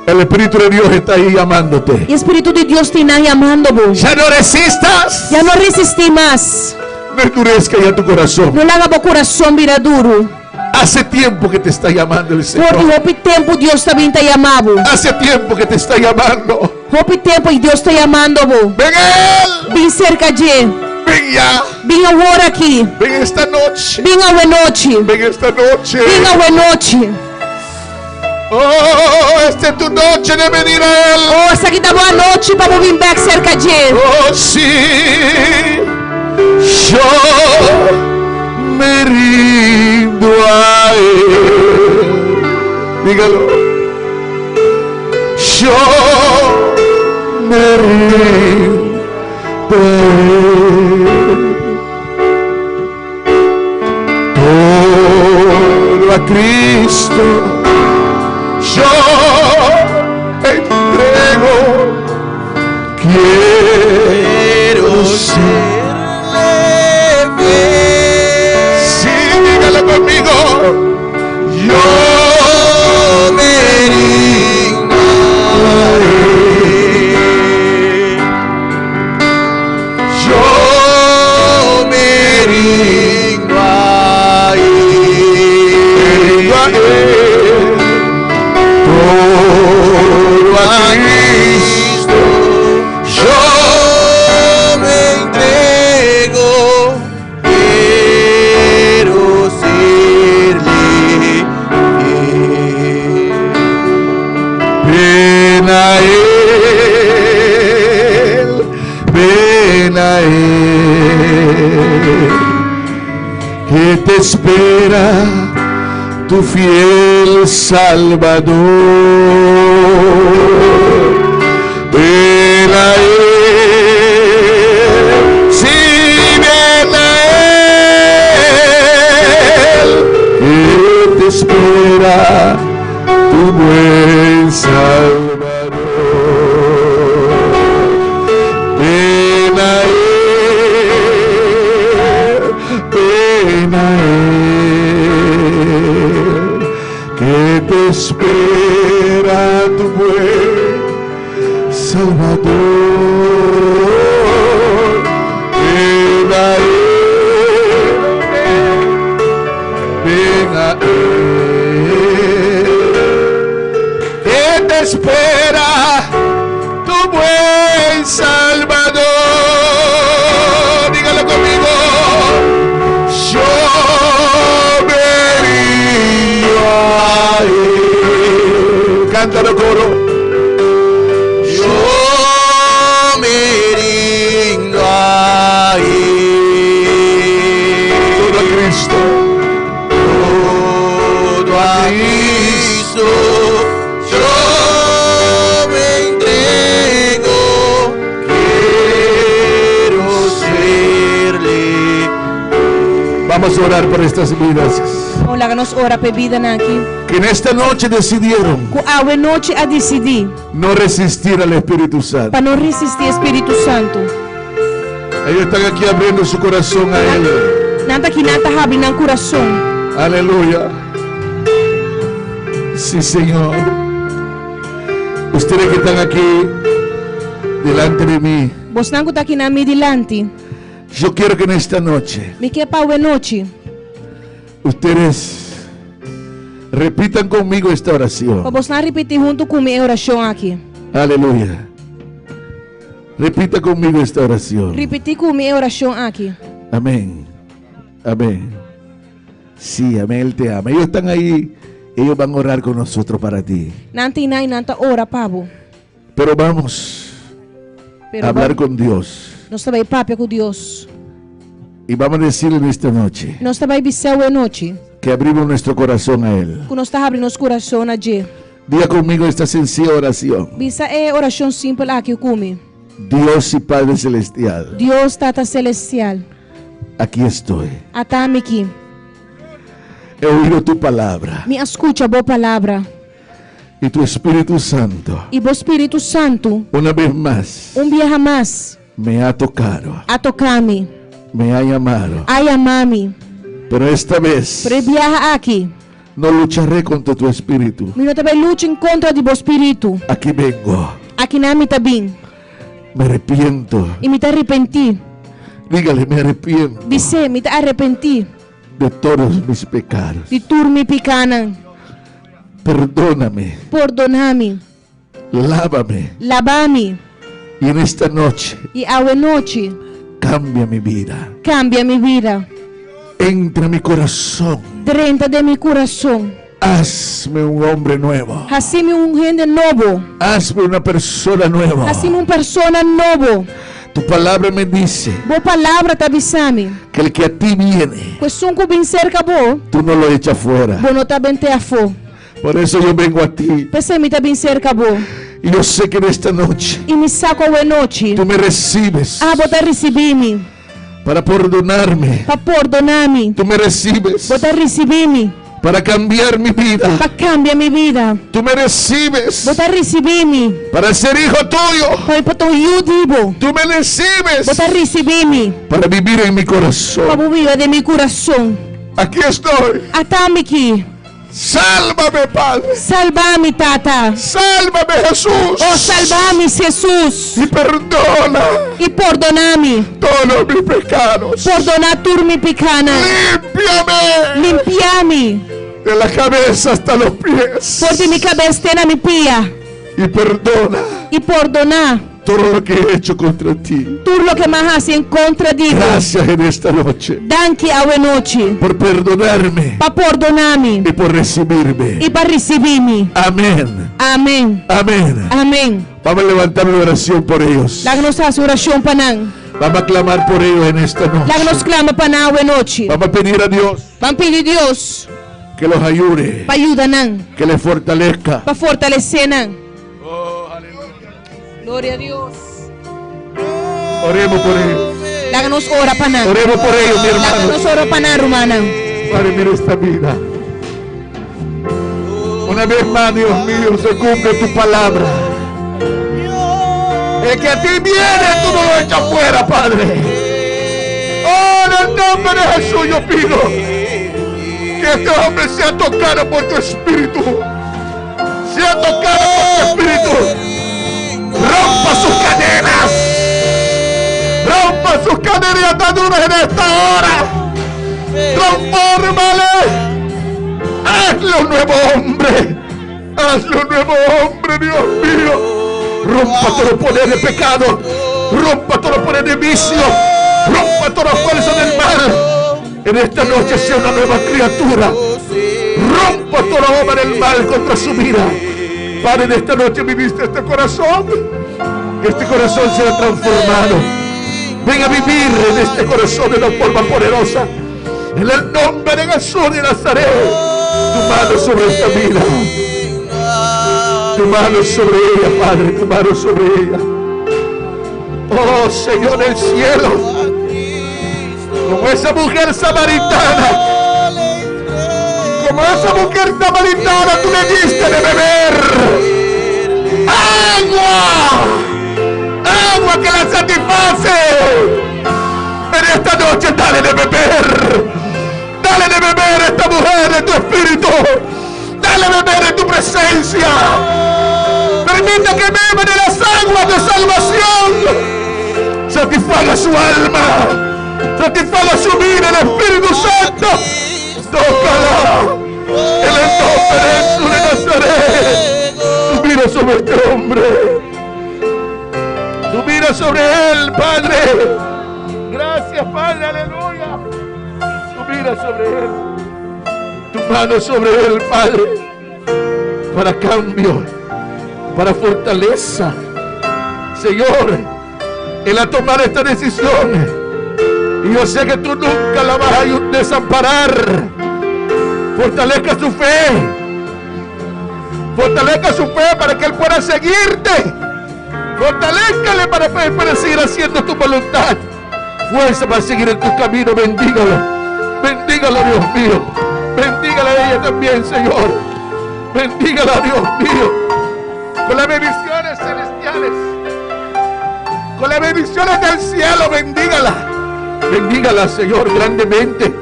S6: El Espíritu de Dios está ahí llamándote.
S7: E o Espírito de Deus te está chamando você.
S6: Ya no resistas.
S7: Já não resisti mais.
S6: No endurezca ya tu corazón.
S7: Não larga meu coração vira duro.
S6: Hace tiempo que te está llamando el
S7: Porque
S6: Señor.
S7: houve tempo Deus também te chamava.
S6: Hace tiempo que te está llamando.
S7: Houve tempo e Deus te chamando você.
S6: Ven a Él.
S7: Vem cerca de.
S6: Ven ya.
S7: Vem agora aqui.
S6: Ven esta noche.
S7: Vem a noite.
S6: Ven esta noche.
S7: Vem a noite.
S6: Oh, esta es tu noche de venir a Él.
S7: Oh, essa aqui da boa noite para vir back cerca de.
S6: Oh, sí. Yo me rindo a Él. Dígalo. Yo me rindo a Él. Todo a Cristo yo entrego. Quiero serle fiel. Sí, dígalo conmigo. Yo me rindo a Él. Yo me rindo a Él. A Él. Todo a Cristo yo me entrego. Quiero serle fiel. Ven a Él, ven a Él, que te espera tu fiel Salvador. Ven a Él, sí, ven a Él, que te espera tu buen Salvador. Ven a Él, ven a Él, que te espera tu buen Salvador. Ven a Él, Vamos a orar por estas vidas
S7: Hola, nos ora per vida aqui.
S6: que en esta noche decidieron
S7: Ku awe noite a decidir
S6: no resistir al Espíritu Santo.
S7: para não resistir Espírito Santo.
S6: Ellos están aquí abriendo su corazón a Él.
S7: Nanta que nanta abre no coração.
S6: Aleluya. Sí, Señor. Ustedes que están aquí delante de mí,
S7: Vos não tá aqui na minha delante.
S6: yo quiero que en esta noche
S7: Me quer para awe noite.
S6: ustedes repitan conmigo esta oración.
S7: Para vos não repetir junto com minha oração aqui.
S6: Aleluya. Repita conmigo esta oración.
S7: Repetir com minha oração aqui.
S6: Amén. Amén. Sí, amén. Él te ama. Ellos están ahí. Ellos van a orar con nosotros para ti.
S7: Nanta e nanta ora pavo.
S6: Pero vamos a hablar con Dios.
S7: Nós vai papia com Deus.
S6: Y vamos a decirle en esta noche
S7: Nós vai bisau e noite.
S6: que abrimos nuestro corazón a Él.
S7: Que nós tá abrindo nosso coração a Deus.
S6: Diga conmigo esta sencilla oración.
S7: Bisa é oração simples aqui comigo.
S6: Dios y Padre Celestial,
S7: Deus Tata Celestial.
S6: aquí estoy.
S7: Atame aqui.
S6: He oído tu palabra
S7: Me escuta boa palavra.
S6: y tu Espíritu Santo
S7: E o Espírito Santo,
S6: una vez más
S7: dia jamás,
S6: me ha tocado,
S7: a tocar-me,
S6: me ha llamado.
S7: a amar-me.
S6: Pero esta vez
S7: Para viajar aqui.
S6: no lucharé contra tu espíritu.
S7: Me não também lute em contra do Espírito.
S6: Aquí vengo,
S7: Aqui na me também.
S6: me arrepiento.
S7: E me te arrepentir.
S6: Dígale, me arrepiento
S7: Dice, me te arrepentir.
S6: de todos mis pecados.
S7: De turme picana.
S6: Perdóname,
S7: Perdona-me.
S6: lávame
S7: Lava-me.
S6: y en esta noche
S7: E a noite,
S6: cambia mi vida.
S7: cambia minha vida.
S6: Entra en mi corazón.
S7: Dentro de meu coração.
S6: Hazme un hombre nuevo.
S7: Assim-me gente novo.
S6: Hazme una persona nueva.
S7: Assim-me persona novo.
S6: Tu palabra me dice
S7: Boa palavra te avisame.
S6: que el que a ti viene,
S7: Pois sunco bem cerca bo.
S6: tú no lo echas fuera.
S7: Bo não tá bem te afo.
S6: Por eso yo vengo a ti.
S7: Pensei me tá bem cerca bo.
S6: Y yo sé que en esta noche
S7: E me saco a noite.
S6: tú me recibes
S7: Ah, bota receber-me.
S6: para perdonarme.
S7: Para perdonar-me.
S6: Tú me recibes
S7: Bota receber-me.
S6: para cambiar mi vida.
S7: Para cambiar minha vida.
S6: Tú me recibes
S7: Bota receber-me.
S6: para ser hijo tuyo.
S7: Para botar eu digo.
S6: Tú me recibes
S7: Bota receber-me.
S6: para vivir en mi
S7: Para
S6: corazón.
S7: viver de meu coração.
S6: Aquí estoy.
S7: Atame aqui.
S6: Sálvame, Padre.
S7: Salva-me, Tata.
S6: Sálvame, Jesús.
S7: Oh, salva-me, Jesus.
S6: Y perdona
S7: E perdonar-me.
S6: todos mis pecados.
S7: Perdonar turma picana.
S6: Límpiame
S7: Limpiar-me.
S6: de la cabeza hasta los pies.
S7: Por de minha cabeça ter na minha pia.
S6: Y perdona
S7: E perdonar
S6: todo lo que he hecho contra ti.
S7: tudo o que mais se encontra digo.
S6: Gracias en esta noche
S7: Danke a noite.
S6: por perdonarme
S7: Para perdonar-me.
S6: y por recibirme.
S7: E para receber-me.
S6: Amén.
S7: Amém.
S6: Amén.
S7: Amém.
S6: Vamos a levantar una oración por ellos.
S7: Lá que nós fazemos oração para não.
S6: Vamos a clamar por ellos en esta
S7: Lá que nós
S6: noche.
S7: clama para não a noite.
S6: Vamos a pedir a Dios
S7: Vamos pedir a Deus
S6: que los ayude,
S7: para ajudar não.
S6: que les fortalezca.
S7: Para fortalecer não. Glória a Deus.
S6: Oremos por ellos.
S7: Lá que nós ora para não.
S6: Oremos por ellos, mi
S7: Lá que
S6: hermano.
S7: nós ora para não, romana.
S6: Padre, mira esta vida. Una vez más, Dios mío, se cumple tu palabra. El que a ti viene, tú no lo echas fuera, Padre. Oh, en el nombre de Jesús yo pido que este hombre sea tocado por tu espíritu. Sea tocado por tu espíritu. Rompa sus cadenas. Rompa sus cadenas y ataduras en esta hora. Transfórmale. Hazle un nuevo hombre. Hazle un nuevo hombre, Dios mío. Rompa todo poder de pecado. Rompa todo poder de vicio. Rompa toda fuerza del mal. En esta noche sea una nueva criatura. Rompa toda obra del mal contra su vida. Padre, en esta noche viviste este corazón. Que este corazón sea transformado. Venga a vivir en este corazón de una forma poderosa. En el nombre de Jesús de Nazaret. Tu mano sobre esta vida. Tu mano sobre ella, Padre. Tu mano sobre ella. Oh, Señor del cielo. Como esa mujer samaritana. Como esa mujer samaritana, tú le diste de beber agua. Agua que la satisface. En esta noche dale de beber. Dale de beber a esta mujer de tu espíritu. Dale de beber en tu presencia. Permita que beba de las aguas de salvación. Satisfaga su alma. Satisfaga su vida, el Espíritu Santo. Tócala. En el nombre de Jesús de Nazaret. Tú mira sobre este hombre. Tú mira sobre él, Padre. Gracias, Padre, aleluya. Tú mira sobre él. Tu mano sobre él, Padre. Para cambio, para fortaleza. Señor, él ha tomado esta decisión. Y yo sé que tú nunca la vas a desamparar. Fortalezca su fe. Fortalezca su fe para que él pueda seguirte. Fortalézcale para poder seguir haciendo tu voluntad. Fuerza para seguir en tu camino. Bendígalo. Bendígalo, Dios mío. Bendígala a ella también, Señor. Bendígala, Dios mío. Con las bendiciones celestiales. Con las bendiciones del cielo, bendígala. Bendígala, Señor, grandemente.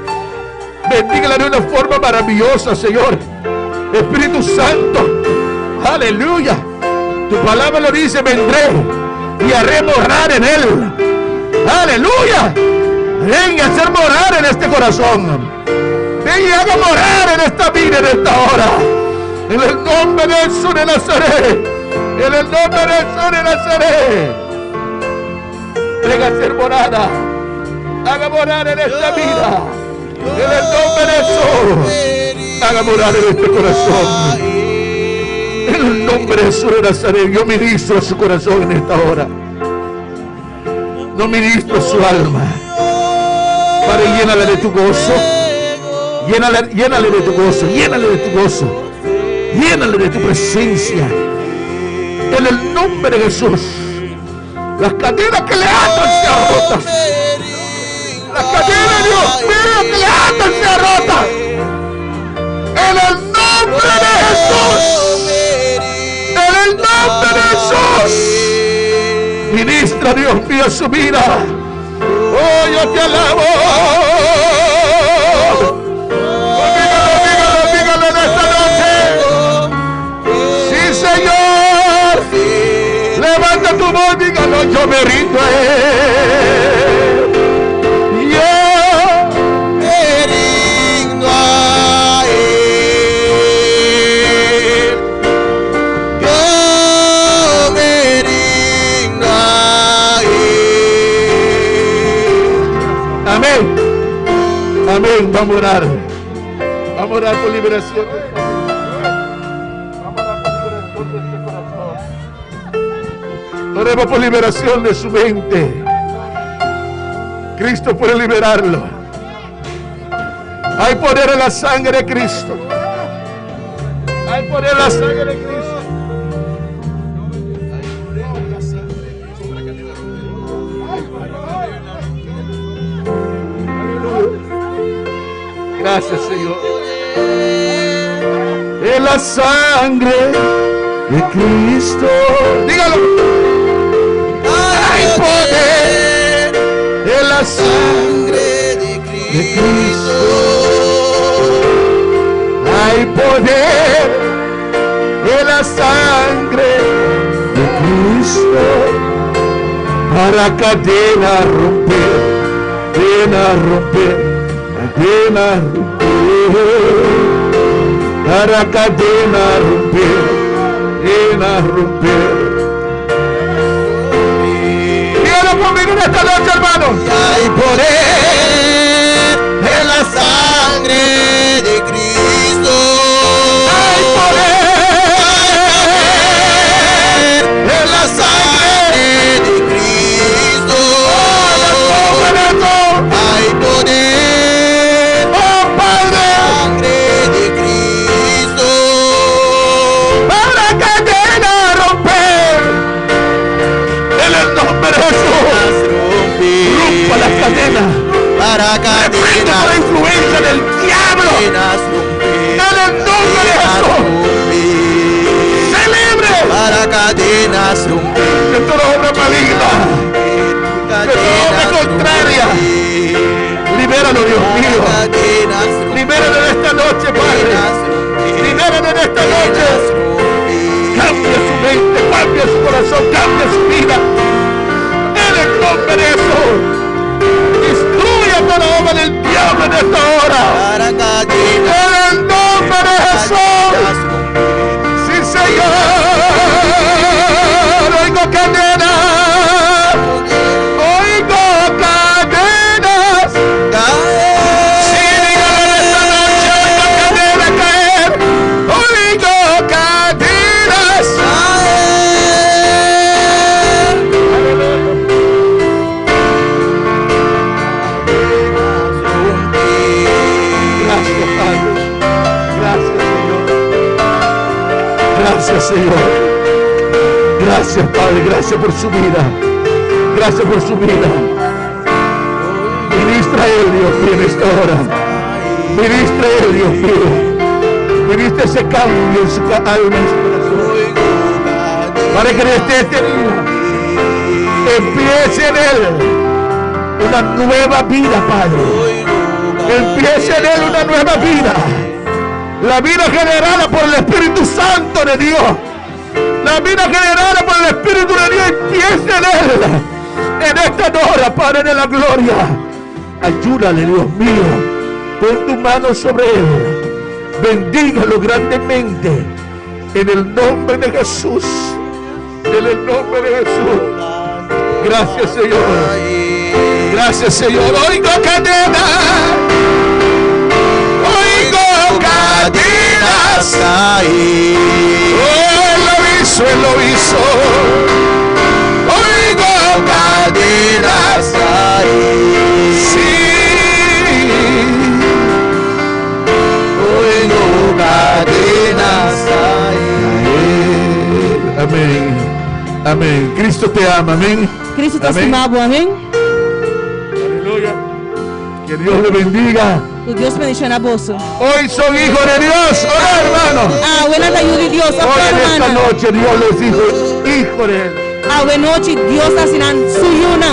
S6: Bendígala de una forma maravillosa, Señor. Espíritu Santo. Aleluya. Tu palabra lo dice, vendré y haré morar en él. Aleluya. Ven a hacer morar en este corazón. Ven y haga morar en esta vida, en esta hora. En el nombre de Jesús de Nazaret. En el nombre de Jesús de Nazaret. Ven a hacer morada. Haga morar en esta vida. En el nombre de Jesús. Haga morar en este corazón. En el nombre de Jesús de Nazaret, yo ministro a su corazón en esta hora. No ministro a su alma. Padre, llénale de tu gozo. Llénale de tu gozo. Llénale de tu gozo. Llénale de tu presencia. En el nombre de Jesús. Las cadenas que le atan sean rotas. Las cadenas, Dios mío, que le atan sean rotas. En el nombre de Jesús. En el nombre de Jesús. Ministra, Dios mío, su vida. Oh, yo te alabo. Dígalo en esta noche. Sí, Señor. Levanta tu voz, dígalo, yo me rindo a él. Yo me rindo a él. Amén. Amén. Vamos a orar. Vamos a orar por liberación. Vamos a orar por liberación de este corazón. Oremos por liberación de su mente. Cristo puede liberarlo. Hay poder en la sangre de Cristo. Hay poder en la sangre de Cristo. Gracias, Señor. En la sangre de Cristo. Dígalo. Hay poder en la sangre de Cristo. Hay poder en la sangre de Cristo. Para cadena romper, cadena romper. Cadena romper, para cadena romper, cadena romper. Dígalo conmigo en esta noche, hermano. Hay poder en la sangre de Cristo. Hay poder en la sangre de Cristo. Hay poder. Reprendo toda influencia del diablo. En el nombre de Jesús. Se libre de toda obra maligna, de toda obra contraria. Libéralo, Dios mío. Libéralo en esta noche, Padre. Libéralo en esta noche. Cambia su mente, cambia su corazón, cambia su vida. En el nombre de Jesús. Destruya toda obra del diablo en esta hora. En el nombre de Jesús. Sí, Señor. Oigo cadenas. Oigo cadenas. Sí, dígalo esta noche. Oigo cadenas caer. Oigo cadenas. Gracias, Padre. Gracias, Señor. Gracias, Señor. Gracias, Padre. Gracias por su vida. Gracias por su vida. Ministra a él, Dios mío, en esta hora. Ministra a él, Dios mío. Ministra ese cambio en su alma, en su corazón. Para que desde este día empiece en él una nueva vida, Padre. Empiece en él una nueva vida. La vida generada por el Espíritu Santo de Dios. La vida generada por el Espíritu de Dios empiece en él. En esta hora, Padre de la gloria. Ayúdale, Dios mío. Pon tu mano sobre él. Bendígalo grandemente. En el nombre de Jesús. En el nombre de Jesús. Gracias, Señor. Gracias, Señor. Oigo cadenas. Oigo cadenas. Él lo hizo. Oigo cadenas. Sí. Oigo cadenas. Amén. Amén. Cristo te ama. Amén.
S7: Cristo te amado. Amén.
S6: Aleluya. Que Dios le bendiga.
S7: Que Dios bendiga a vos.
S6: Hoy son hijos de Dios. Hola, hermanos.
S7: Buena tarde, Dios.
S6: Hoy en esta noche Dios les dijo, hijo de él.
S7: Buena noche, Dios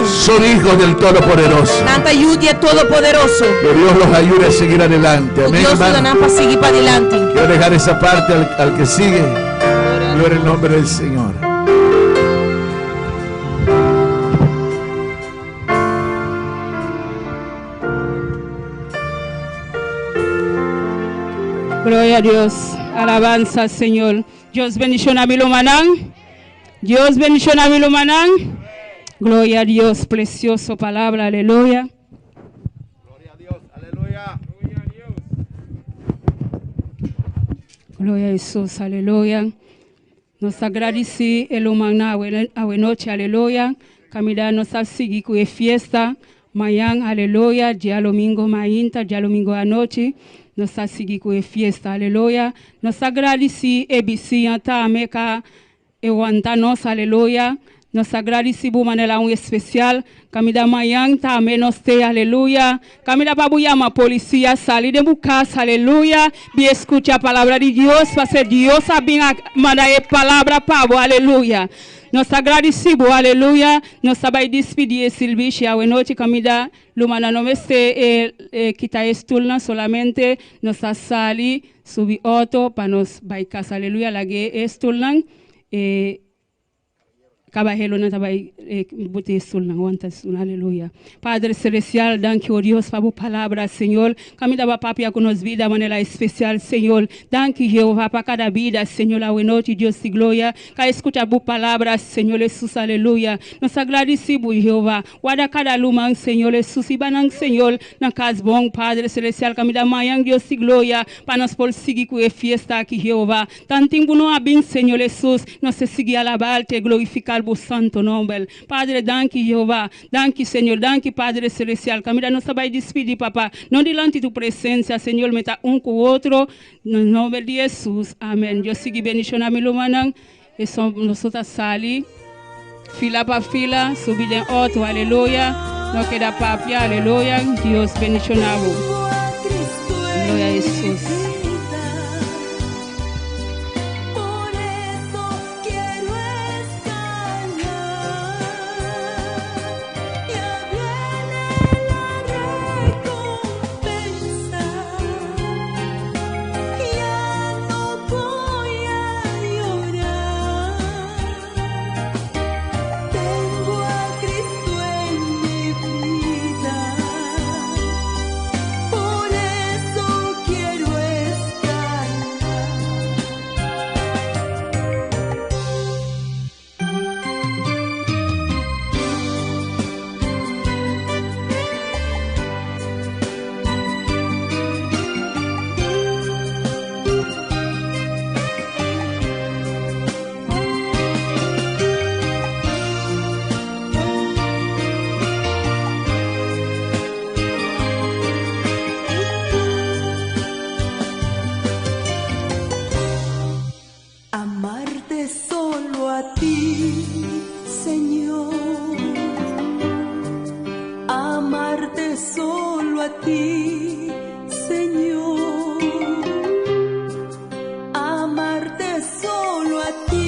S6: son hijos del Todopoderoso.
S7: Nanta ayuda Todopoderoso.
S6: Que Dios los ayude a seguir adelante. Amén.
S7: Dios nos para seguir para adelante.
S6: Quiero dejar esa parte al que sigue. Gloria al nombre del Señor.
S1: Gloria a Dios. Alabanza al Señor. Dios bendiga a mi Lumanán. Dios bendiga a mi Lumanán. Gloria a Dios. Precioso palabra. Aleluya.
S6: Gloria a Dios. Aleluya. Gloria a Dios.
S1: Gloria a Jesús. Aleluya. Nos agradecemos el humana a noche. Aleluya. Camila nos ha seguido con fiesta. Mañana. Aleluya. Día domingo mañana. Día domingo a noche. Nos ha seguido con fiesta. Aleluya. Nos agradecemos el bicicleta meca aguantarnos. Aleluya. Nos agradecemos de manera muy especial. Camila mañana también nos te. Aleluya. Camila para llamar policía salir de mi casa. Aleluya. Y escucha la palabra de Dios. Para ser Dios a mandar palabra para vos. Aleluya. Nos agradecemos, aleluya. Nos vamos a despedir el servicio. A noche, Camila, Lumana no me esté quitar estulna, solamente nos ha salido, subir auto para nos baicar. Aleluya, la que estulna. Caballero no estaba bote estulna, aguanta estulna, aleluya. Padre Celestial, danke, Dios, por tu palabra, Señor. Camila va papia con nos vida de manera especial, Señor. Danke, Jehová, para cada vida, Señor, a noche, Dios de gloria. Que escucha tu palabra, Señor Jesús, aleluya. Nos agradecemos, Jehová. Guarda cada luman, Señor Jesús, y banan, Señor, na casa bon, Padre Celestial, Camila mayan, Dios de gloria, para nos por seguir con fiesta aquí, Jehová. Tan tiempo no habin, Señor Jesús, nos se sigue alabarte, glorificar bu santo nombre. Padre, danke, Jehová. Danke, Señor. Danke, Padre Celestial. Camila nos vai despedir, papá. No delante de tu presencia, Señor, meta un con otro. En el nombre de Jesús. Amén. Yo sigo bendición a mi lumanan. Y son nosotros salir. Fila para fila. Subir en otro. Aleluya. No queda papi, aleluya. Dios bendicionado. Gloria a Jesús.
S8: Amarte solo a ti, Señor. Amarte solo a ti, Señor. Amarte solo a ti.